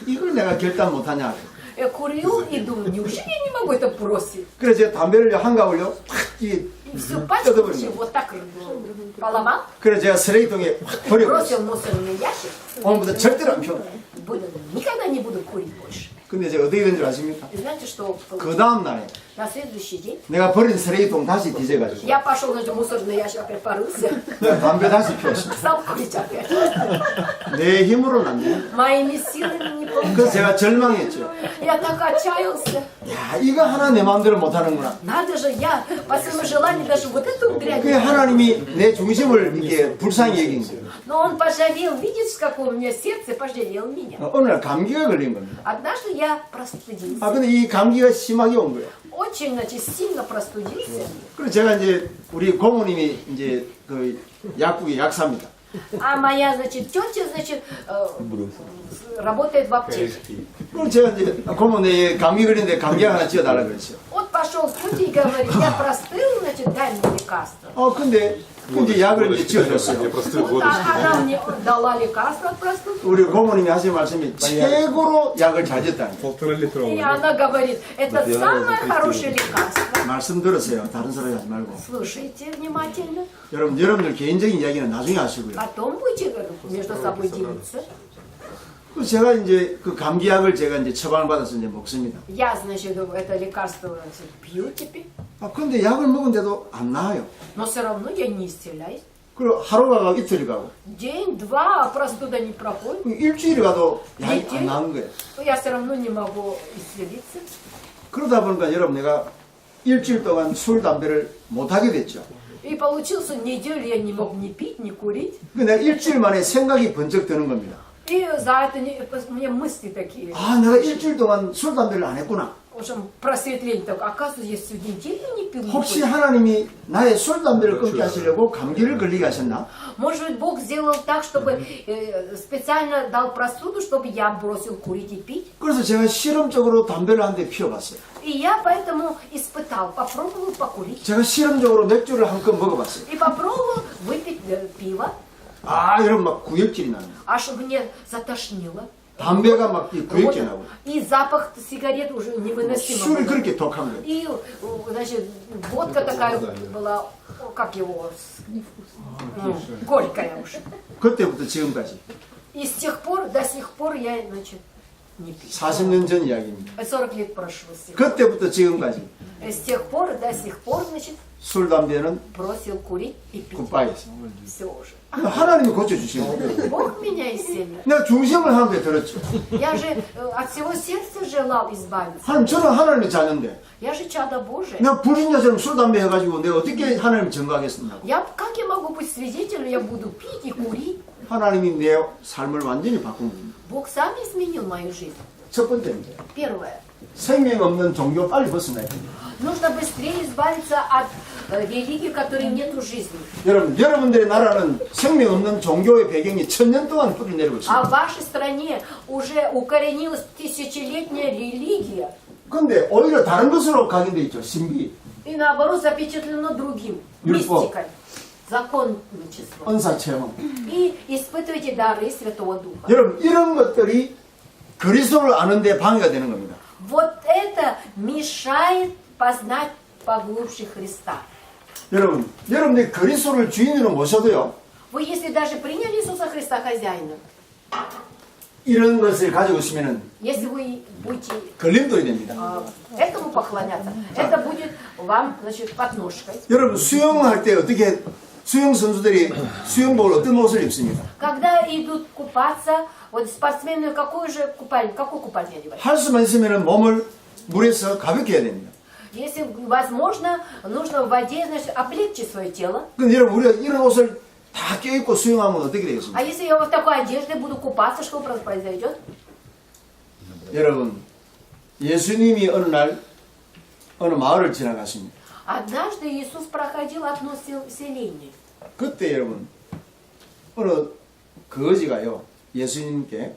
이걸 내가 결단 못하냐. Я курил и думаю, неужели я не могу это бросить? 그래서 제가 담배를 한 갑을요. 탁 И всю пачку вот так поломал, 그래서 제가 쓰레기통에 확 버려버렸어요. бросил в мусорный ящик. 오늘부터 절대로 안 피워. Никогда не буду курить больше. 근데 제가 어떻게 된 줄 아십니까? И знаете, что 그 다음 날에 На следующий день 내가 버린 쓰레기통 다시 뒤져가지고 я пошел на мусорный ящик, опять порылся, 내가 담배 다시 피웠어. стал курить опять. 내 힘으로는 안 돼. Моими силами не 그래서 получилось. 제가 절망했죠. Я так отчаялся. 야, 이거 하나 내 마음대로 못하는구나. Надо же, я по своему желанию даже вот эту дрянь. 그게 하나님이 내 중심을 이렇게 불쌍히 여긴 거예요. Но он пожалел, видишь, какое у меня сердце, пожалел меня. 어느 날 감기가 걸린 겁니다. Однажды я простудился. 아, 근데 이 감기가 심하게 온 거예요. Очень, значит, сильно простудился. 그래서 제가 이제 우리 고모님이 이제 그 약국의 약사입니다. А моя, значит, тетя, значит, работает в аптеке. 그럼 제가 이제 고모 내 감기 걸리는데 감기약 하나 지어달라고 그랬어요. Вот пошел к тете и говорит, я простыл, значит, дай мне лекарство. 근데 이제 약을 이제 Я 지어줬어요. простыл Вот водочки. она мне дала лекарство от простуды. 우리 고모님이 하신 말씀이 최고로 약을 잘 지었다는 거예요. 1,5-литровый. И она говорит, это самое хорошее лекарство. 말씀 들으세요. 다른 소리 하지 말고. Слушайте внимательно. 여러분들 개인적인 이야기는 나중에 하시고요. Потом будете между собой делиться. 그 제가 이제 그 감기약을 제가 이제 처방을 받아서 이제 먹습니다. Я, значит, это лекарство значит, пью теперь. 근데 약을 먹은데도 안 나아요. Но все равно я не исцеляюсь. 그리고 하루가 가고 이틀이 가고 День, два, а простуда не проходит. 일주일이 가도 약이 안 나은 거예요. Я все равно не могу исцелиться. 그러다 보니까 여러분 내가 일주일 동안 술, 담배를 못하게 됐죠. И получился неделю я не мог ни пить, ни курить. 그 내가 일주일 만에 생각이 번쩍 드는 겁니다. И за это у меня мысли такие. 아, 내가 일주일 동안 술, 담배를 안 했구나. В общем, просветление так. Оказывается, я всю неделю не пил. не 혹시 курил. 하나님이 나의 술, 담배를 끊게 하시려고 감기를 걸리게 하셨나? Может быть, Бог сделал так, чтобы специально дал простуду, чтобы я бросил курить и пить. 그래서 제가 실험적으로 담배를 한 대 피워봤어요. И я поэтому испытал, попробовал покурить. 제가 실험적으로 맥주를 한 컵 먹어봤어요. И попробовал выпить пиво. 아, 여러분 막 구역질이 나요. Аж мне затошнило. 담배가 막 구역질 나고. И запах сигарет уже невыносимо 술이 был. 그렇게 독한 거예요. И, значит, водка такая была, как его, горькая уж. 그때부터 지금까지 И с тех пор, до сих пор я, значит, не пью. 40년 전 이야기입니다. 40 лет прошло с тех 그때부터 지금까지 пор. С тех пор, до сих пор, значит, 술, 담배는 бросил курить и пить. 굿바이였어요. Все уже. 하나님이 고쳐주시는 거예요. Бог меня исцелил. 내가 중심을 하나님께 들었죠. Я же от всего сердца желал избавиться. 저는 하나님의 자녀인데 Я же чадо Божие. 내가 불신자처럼 술, 담배 해가지고 내가 어떻게 하나님을 증거하겠느냐고. Как я могу быть свидетелем? Я буду пить и курить. 하나님이 내 삶을 완전히 바꾼 겁니다. Бог сам изменил мою жизнь. 첫 번째입니다. Первое. 생명 없는 종교 빨리 벗어나야 됩니다. Нужно быстрее избавиться от религии, в которой нету жизни. 여러분들의 나라는 생명 없는 종교의 배경이 1000년 동안 뿌리 내리고 А 있습니다. в вашей стране уже укоренилась тысячелетняя религия. 근데 오히려 다른 것으로 각인되어 있죠. 신비, И наоборот запечатлено другим. 율법. Мистикой. Законничеством. 은사 체험. И испытывайте дары Святого Духа. 여러분 이런 것들이 그리스도를 아는 데 방해가 되는 겁니다. Вот это мешает познать поглубже Христа. 여러분들이 그리스도를 주인으로 모셔도요. Вы если даже приняли Иисуса Христа хозяином, 이런 것을 가지고 있으면 если вы будете 걸림돌이 됩니다. этому поклоняться, это будет вам, значит, подножкой. 여러분 수영할 때 어떻게 수영 선수들이 수영복을 어떤 옷을 입습니까? Когда идут купаться, вот спортсмены какой купальник одевают? 할 수만 있으면 몸을 물에서 가볍게 해야 됩니다. Если возможно, нужно в воде, значит, облегчить свое тело. 근데 여러분 우리가 이런 옷을 다 껴입고 수영하면 어떻게 되겠습니까? А если я вот в такой одежде буду купаться, что произойдет? 여러분 예수님이 어느 날 어느 마을을 지나가십니다. Однажды Иисус проходил одно селение. 그때 여러분 어느 거지가요 예수님께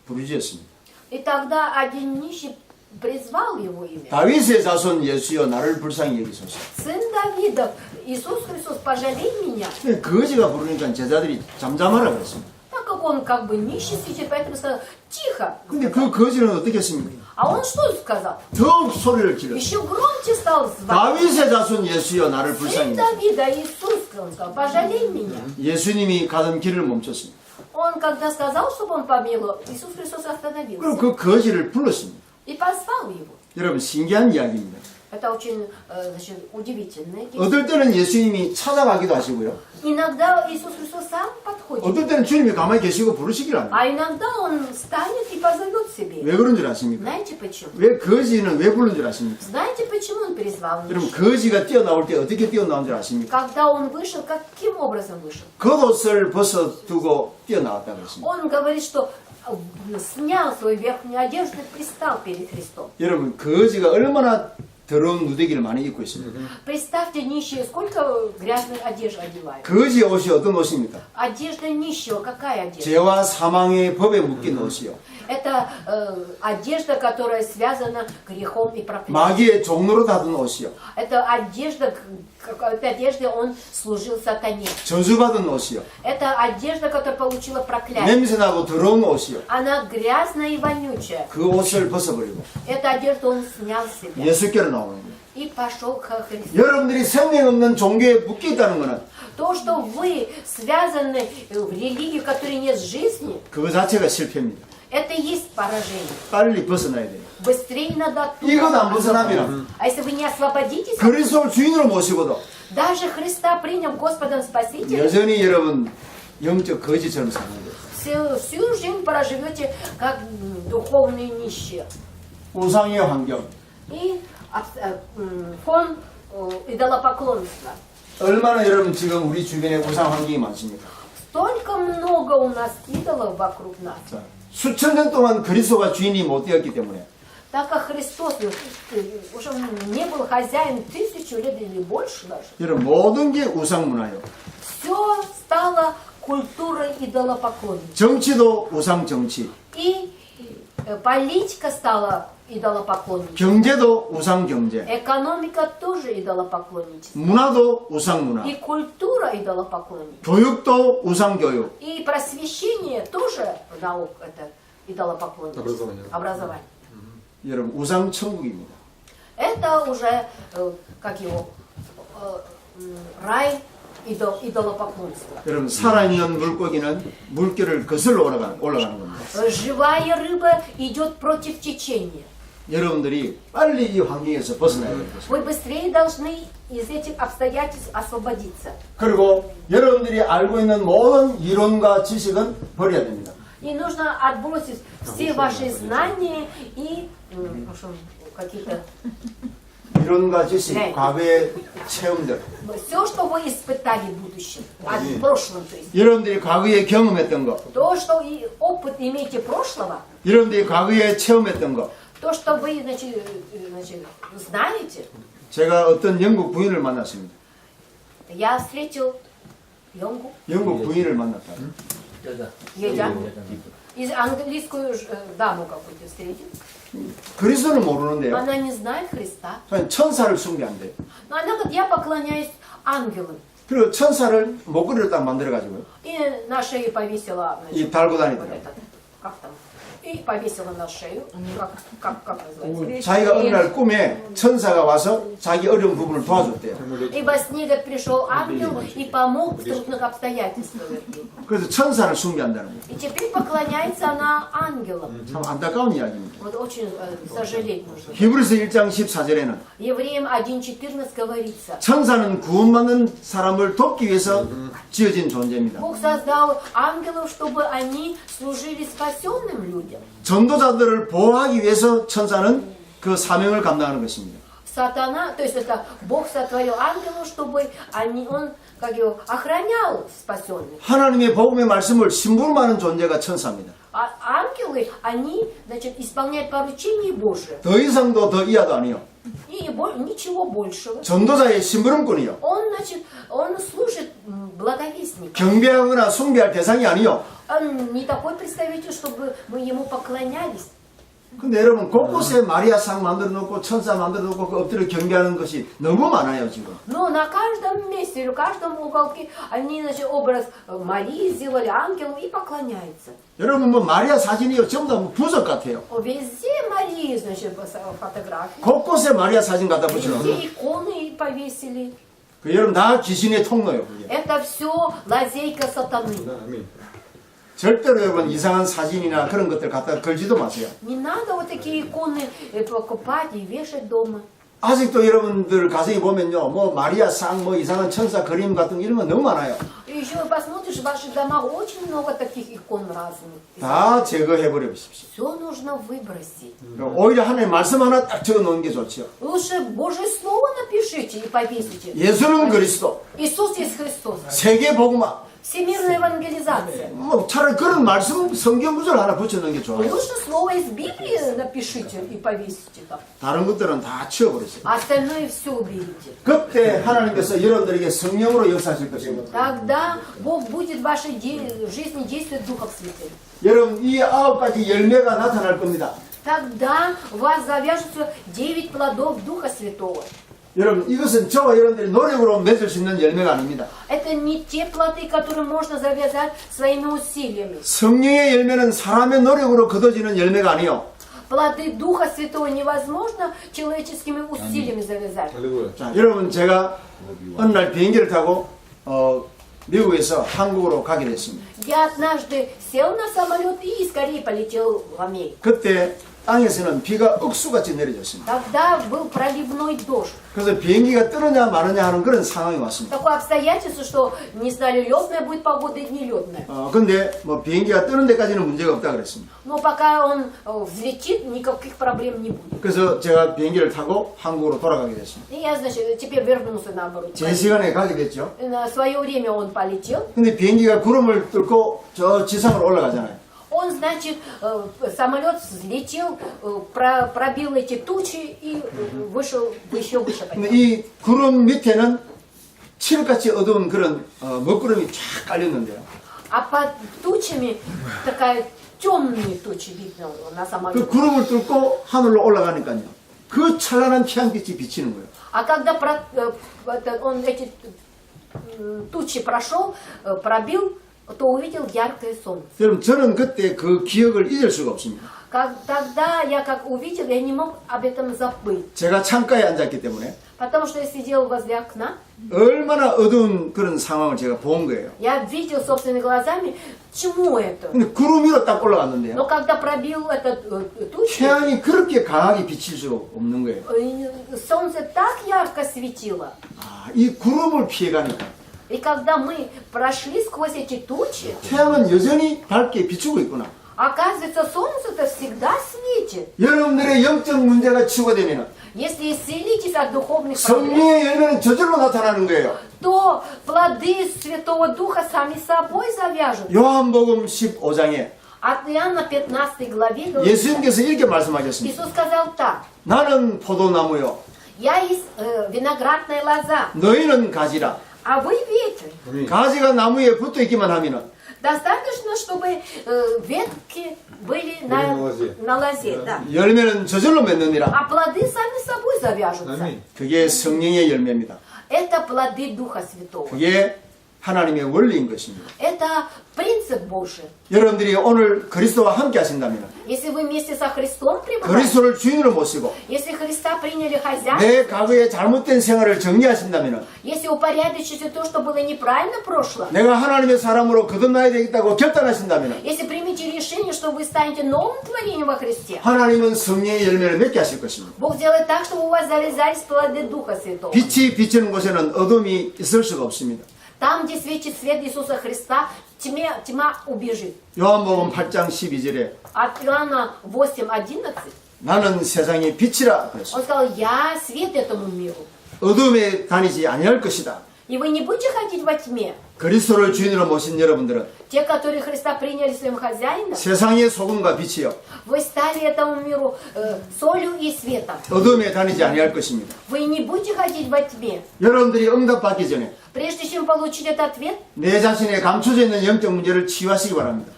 부르짖었습니다. И тогда один нищий призвал его имя. 다윗의 자손 예수여 나를 불쌍히 여기소서. Сын Давидов, Иисус Христос, пожалей меня. 근데 거지가 부르니까 제자들이 잠잠하라 그랬습니다. Так как он как бы нищий сидит, поэтому сказал, тихо. 근데 그 거지는 어떻게 했습니까? А он что сказал? 더욱 소리를 질렀어요. Еще громче стал звать. 다윗의 자손 예수여 나를 Сын 불쌍히 여기소서. Давида, Иисус, он сказал, пожалей меня. 예수님이 가던 길을 멈췄습니다. Он, когда сказал, чтобы он помиловал, Иисус Христос 그리고 остановился 그 거지를 불렀습니다. и позвал его. 여러분 신기한 이야기입니다. Это очень значит, удивительно. 어떨 때는 예수님이 찾아가기도 하시고요. Иногда Иисус Христос сам подходит, 어떨 때는 주님이 가만히 계시고 부르시기를 합니다. а иногда Он станет и позовет себе. 왜 그런 줄 아십니까? Знаете почему? 왜 거지는 왜 부른 줄 아십니까? Знаете, почему Он призвал 여러분 нищих? 거지가 뛰어나올 때 어떻게 뛰어나온 줄 아십니까? Когда Он вышел, каким образом вышел? 겉옷을 벗어두고 뛰어나왔다고 했습니다. Он говорит, что снял свою верхнюю одежду и пристал перед Христом. 여러분 거지가 얼마나 더러운 누대기를 많이 입고 있습니다. Представьте, нищие, сколько грязных одежд одевают. 거지의 옷이 어떤 옷입니까? Одежда нищего, какая одежда? 죄와 사망의 법에 묶인 옷이요. Это одежда, которая связана грехом и проклятием. 마귀의 종로로 닫은 옷이요. Это одежда, к этой одежде он служил сатане. 저주받은 옷이요. Это одежда, которая получила проклятие. 냄새나고 더러운 옷이요. Она грязная и вонючая. 그 옷을 벗어버리고 Эту одежду он снял с себя 예수께로 나오는 거예요. и пошел к Христу. 여러분들이 생명 없는 종교에 묶여 있다는 것은 То, что вы связаны в религии, в которой нет жизни, 그 자체가 실패입니다. это и есть поражение. 빨리 벗어나야 돼요. Быстрее надо 이것 안 оттуда. 벗어나면 А если вы не освободитесь, 그리스도를 주인으로 모시고도 даже Христа приняв Господом Спасителем, 여전히 여러분 영적 거지처럼 사는 거예요. всю жизнь проживете как духовные нищие. 우상의 환경 И фон идолопоклонства. 얼마나 여러분 지금 우리 주변에 우상 환경이 많습니까? Столько много у нас идолов вокруг нас. 자, 수천 년 동안 그리스도가 주인이 못 되었기 때문에 Так как Христос уже не был хозяин 1000 лет или больше даже, 여러분 모든 게 우상 문화예요. все стало культурой идолопоклонничества. 정치도 우상 정치, И политика стала идолопоклонничеством. 경제도 우상 경제, Экономика тоже идолопоклонничество. 문화도 우상 문화, И культура идолопоклонничества. 교육도 우상 교육. И просвещение тоже наук, это идолопоклонничество. Образование. 여러분 우상 천국입니다. Это уже, как его, рай идолопоклонства. 여러분 살아있는 물고기는 물결을 거슬러 올라가는 겁니다. Живая рыба идет против течения. 여러분들이 빨리 이 환경에서 벗어나야 될 것입니다. Вы быстрее должны из этих обстоятельств освободиться. 그리고 여러분들이 알고 있는 모든 이론과 지식은 버려야 됩니다. И нужно отбросить все ваши знания и какие-то 이론과 지식, 네. 과거의 체험들, все, что вы испытали в будущем, от прошлом, то есть. 여러분들이 과거에 경험했던 거, То, что и опыт имеете прошлого, 여러분들이 과거에 체험했던 거. то, что вы значит, знаете. 제가 어떤 영국 부인을 만났습니다. Я встретил Йонгу, 영국 부인을 만났다. 여자. Едя, из английскую даму какую-то встретил. 그리스도는 모르는데요. Она не знает Христа. 그냥 천사를 숭배한대. Но она говорит, я поклоняюсь ангелам. 그리고 천사를 목걸이를 딱 만들어가지고요. И на шее повесила, 이 달고 вот 다니더라고요. этот, как там, и повесила на шею, как называется? 자기가 어느 날 꿈에 천사가 와서 자기 어려운 부분을 도와줬대요. И во сне говорит, пришел ангел и помог в трудных обстоятельствах. 그래서 천사를 숭배한다는 거예요. И теперь поклоняется она ангелам. 참 안타까운 이야기입니다. Вот очень сожалеть нужно. 히브리서 1장 14절에는 Евреям 1:14 говорится, 천사는 구원받는 사람을 돕기 위해서 지어진 존재입니다. Бог создал ангелов, чтобы они служили спасенным людям. 전도자들을 보호하기 위해서 천사는 그 사명을 감당하는 것입니다. Сатана, то есть это Бог сотворил ангелов, чтобы он как его, охранял спасенных. 하나님의 복음의 말씀을 심부름하는 존재가 천사입니다. А ангелы, они, значит, исполняют поручения Божие. 더 이상도 더 이하도 아니요. И ничего большего. 전도자의 심부름꾼이요. Он, значит, он служит благовестником. 경배하거나 숭배할 대상이 아니요. Он не такой представитель, чтобы мы ему поклонялись. 근데 여러분 곳곳에 마리아상 만들어 놓고 천사 만들어 놓고 그 엎드려 경배하는 것이 너무 많아요 지금. Но на каждом месте, в каждом уголке они, значит, образ Марии сделали, ангелов и поклоняются. 여러분 뭐 마리아 사진이요 전부 다 부적 같아요. Везде Марии, значит, фотографии. 곳곳에 마리아 사진 갖다 붙여놓은. Везде иконы повесили. 그 여러분 다 귀신의 통로요. 그게. Это все лазейка сатаны. 절대로 여러분 이상한 사진이나 그런 것들 갖다 걸지도 마세요. Не надо вот такие иконы покупать и вешать дома. 아직도 여러분들 가정에 보면요, 뭐 마리아 상, 뭐 이상한 천사 그림 같은 거 이런 거 너무 많아요. И еще посмотришь, в ваших домах очень много таких икон разных. 다 제거해 버려 보십시오. Все нужно выбросить. 오히려 하나님의 말씀 하나 딱 적어 놓은 게 좋죠. Лучше Божье Слово напишите и повесите. 예수는 그리스도, Иисус есть Христос. 세계 복음화. Всемирная евангелизация. 뭐 차라리 그런 말씀 성경 구절 하나 붙여 놓은 게 좋아요. Лучше слово из Библии напишите и повесите там. 다른 것들은 다 치워버렸어요. А остальное все уберите. 그때 하나님께서 여러분들에게 성령으로 역사하실 것입니다. Тогда Бог будет в вашей жизни действовать Духом Святым. 여러분 이 9가지 열매가 나타날 겁니다. Тогда у вас завяжутся 9 плодов Духа Святого. 여러분 이것은 저와 여러분들이 노력으로 맺을 수 있는 열매가 아닙니다. Это не те плоды, которые можно завязать своими усилиями. 성령의 열매는 사람의 노력으로 거둬지는 열매가 아니요. Плоды Духа Святого невозможно человеческими усилиями завязать. Аллилуйя. 자, 여러분 제가 어느 날 비행기를 타고 미국에서 한국으로 가게 됐습니다. Я однажды сел на самолет и скорее полетел в Америку. 그때 땅에서는 비가 억수같이 내려졌습니다. Тогда был проливной дождь. 그래서 비행기가 뜨느냐 마느냐 하는 그런 상황이 왔습니다. Такое обстоятельство, что не знали, летная будет погода или нелетная. 근데 뭐 비행기가 뜨는 데까지는 문제가 없다 그랬습니다. Но пока он взлетит, никаких проблем не будет. 그래서 제가 비행기를 타고 한국으로 돌아가게 됐습니다. И я, значит, теперь вернулся наоборот. 제 시간에 가게 됐죠. На свое время он полетел. 근데 비행기가 구름을 뚫고 저 지상으로 올라가잖아요. Он, значит, самолет взлетел, пробил эти тучи и вышел еще выше. 근데 이 구름 밑에는 칠흑같이 어두운 그런 먹구름이 쫙 깔렸는데요. А под тучами такая темные тучи видно на 그 самолете. 구름을 뚫고 하늘로 올라가니까요. 그 찬란한 태양빛이 비치는 거예요. А когда он эти тучи прошел, пробил, то увидел яркое солнце. 여러분 저는 그때 그 기억을 잊을 수가 없습니다. Тогда я как увидел, я не мог об этом забыть. 제가 창가에 앉았기 때문에 Потому что я сидел возле окна, 얼마나 어두운 그런 상황을 제가 본 거예요. я видел собственными глазами, чему это. 근데 구름 위로 딱 올라갔는데요. Но когда пробил этот тучу, 태양이 그렇게 강하게 비칠 수가 없는 거예요. солнце так ярко светило. 이 구름을 피해가니까 И когда мы прошли сквозь эти тучи, 태양은 여전히 밝게 비추고 있구나. оказывается, солнце-то всегда светит. 여러분들의 영적 문제가 치유되면 Если исцелитесь от духовных проблем, 성령의 열매는 저절로 나타나는 거예요. то плоды Святого Духа сами собой завяжут. 요한복음 15장에 От Иоанна 15 главе говорится, 예수님께서 이렇게 말씀하셨습니다. Иисус сказал так: 나는 포도나무요, «Я есть виноградная лоза, 너희는 가지라. а вы ветвь». 가지가 на무에 붙어 있기만 하면은 Достаточно, чтобы ветки были на лозе, да. 열매는 저절로 맺느니라. А плоды сами собой завяжутся. Аминь. 그게 성령의 열매입니다. Это плоды Духа Святого. 그게 하나님의 원리인 것입니다. Это принцип Божий. 여러분들이 오늘 그리스도와 함께 하신다면 Если вы вместе со Христом пребываете, 그리스도를 주인으로 모시고 если Христа приняли хозяина, 내 과거의 잘못된 생활을 정리하신다면 если упорядочите то, что было неправильно в прошлом, 내가 하나님의 사람으로 거듭나야 되겠다고 결단하신다면 если примете решение, что вы станете новым творением во Христе, 하나님은 성령의 열매를 맺게 하실 것입니다. Бог делает так, чтобы у вас завязались плоды Духа Святого. 빛이 비치는 곳에는 어둠이 있을 수가 없습니다. Там, где светит свет Иисуса Христа, тьма убежит. 요한복음 8장 12절에 От Иоанна 8:11 나는 세상의 빛이라 он 그랬습니다. сказал: «Я свет этому миру». 어둠에 다니지 아니할 것이다. И вы не будете ходить во тьме. 그리스도를 주인으로 모신 여러분들은 Те, которые Христа приняли своим хозяином, 세상의 소금과 빛이요 вы стали этому миру солью и светом. 어둠에 다니지 아니할 것입니다. Вы не будете ходить во тьме. 여러분들이 응답받기 전에 Прежде чем получить этот ответ, 내 자신의 감춰져 있는 영적 문제를 치유하시기 바랍니다.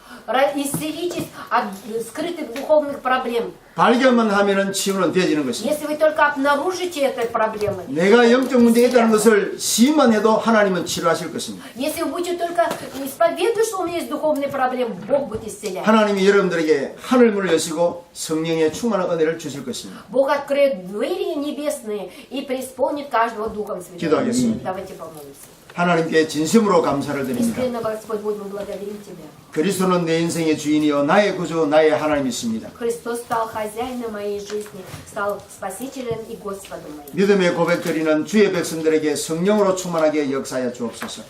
исцелитесь от скрытых духовных проблем. 발견만 하면은 치유는 되어지는 것입니다. Если вы только обнаружите этой проблемы, 내가 영적 문제가 있다는 것을 시인만 해도 하나님은 치료하실 것입니다. если вы будете только исповедовать, что у меня есть духовные проблемы, Бог будет исцелять. 하나님이 여러분들에게 하늘문을 여시고 성령의 충만한 은혜를 주실 것입니다. Бог откроет двери небесные и преисполнит каждого Духом Святым. 기도하겠습니다. Давайте помолимся. 하나님께 진심으로 감사를 드립니다. Искренне, Господь, будем благодарить Тебя. 그리스도는 내 인생의 주인이요 나의 구주 나의 하나님이십니다. Христос стал хозяином моей жизни, стал спасителем и Господом моим. 믿음의 고백드리는 주의 백성들에게 성령으로 충만하게 역사하여 주옵소서.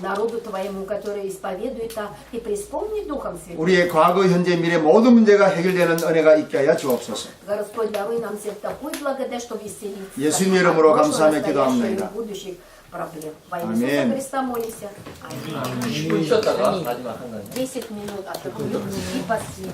Народу Твоему, который исповедует, и преисполни Духом Святым. 우리의 과거, 현재, 미래 모든 문제가 해결되는 은혜가 있게 하여 주옵소서. Господь, даруй нам всем такую благодать, чтобы исцелиться 예수님 이름으로 от прошлого, 감사하며 настоящего 기도합니다. и будущих проблем. Во имя Аминь. Иисуса Христа молимся. Аминь. 10분 쉬었다가 마지막 한 건. 10 минут отдохнем и посидим.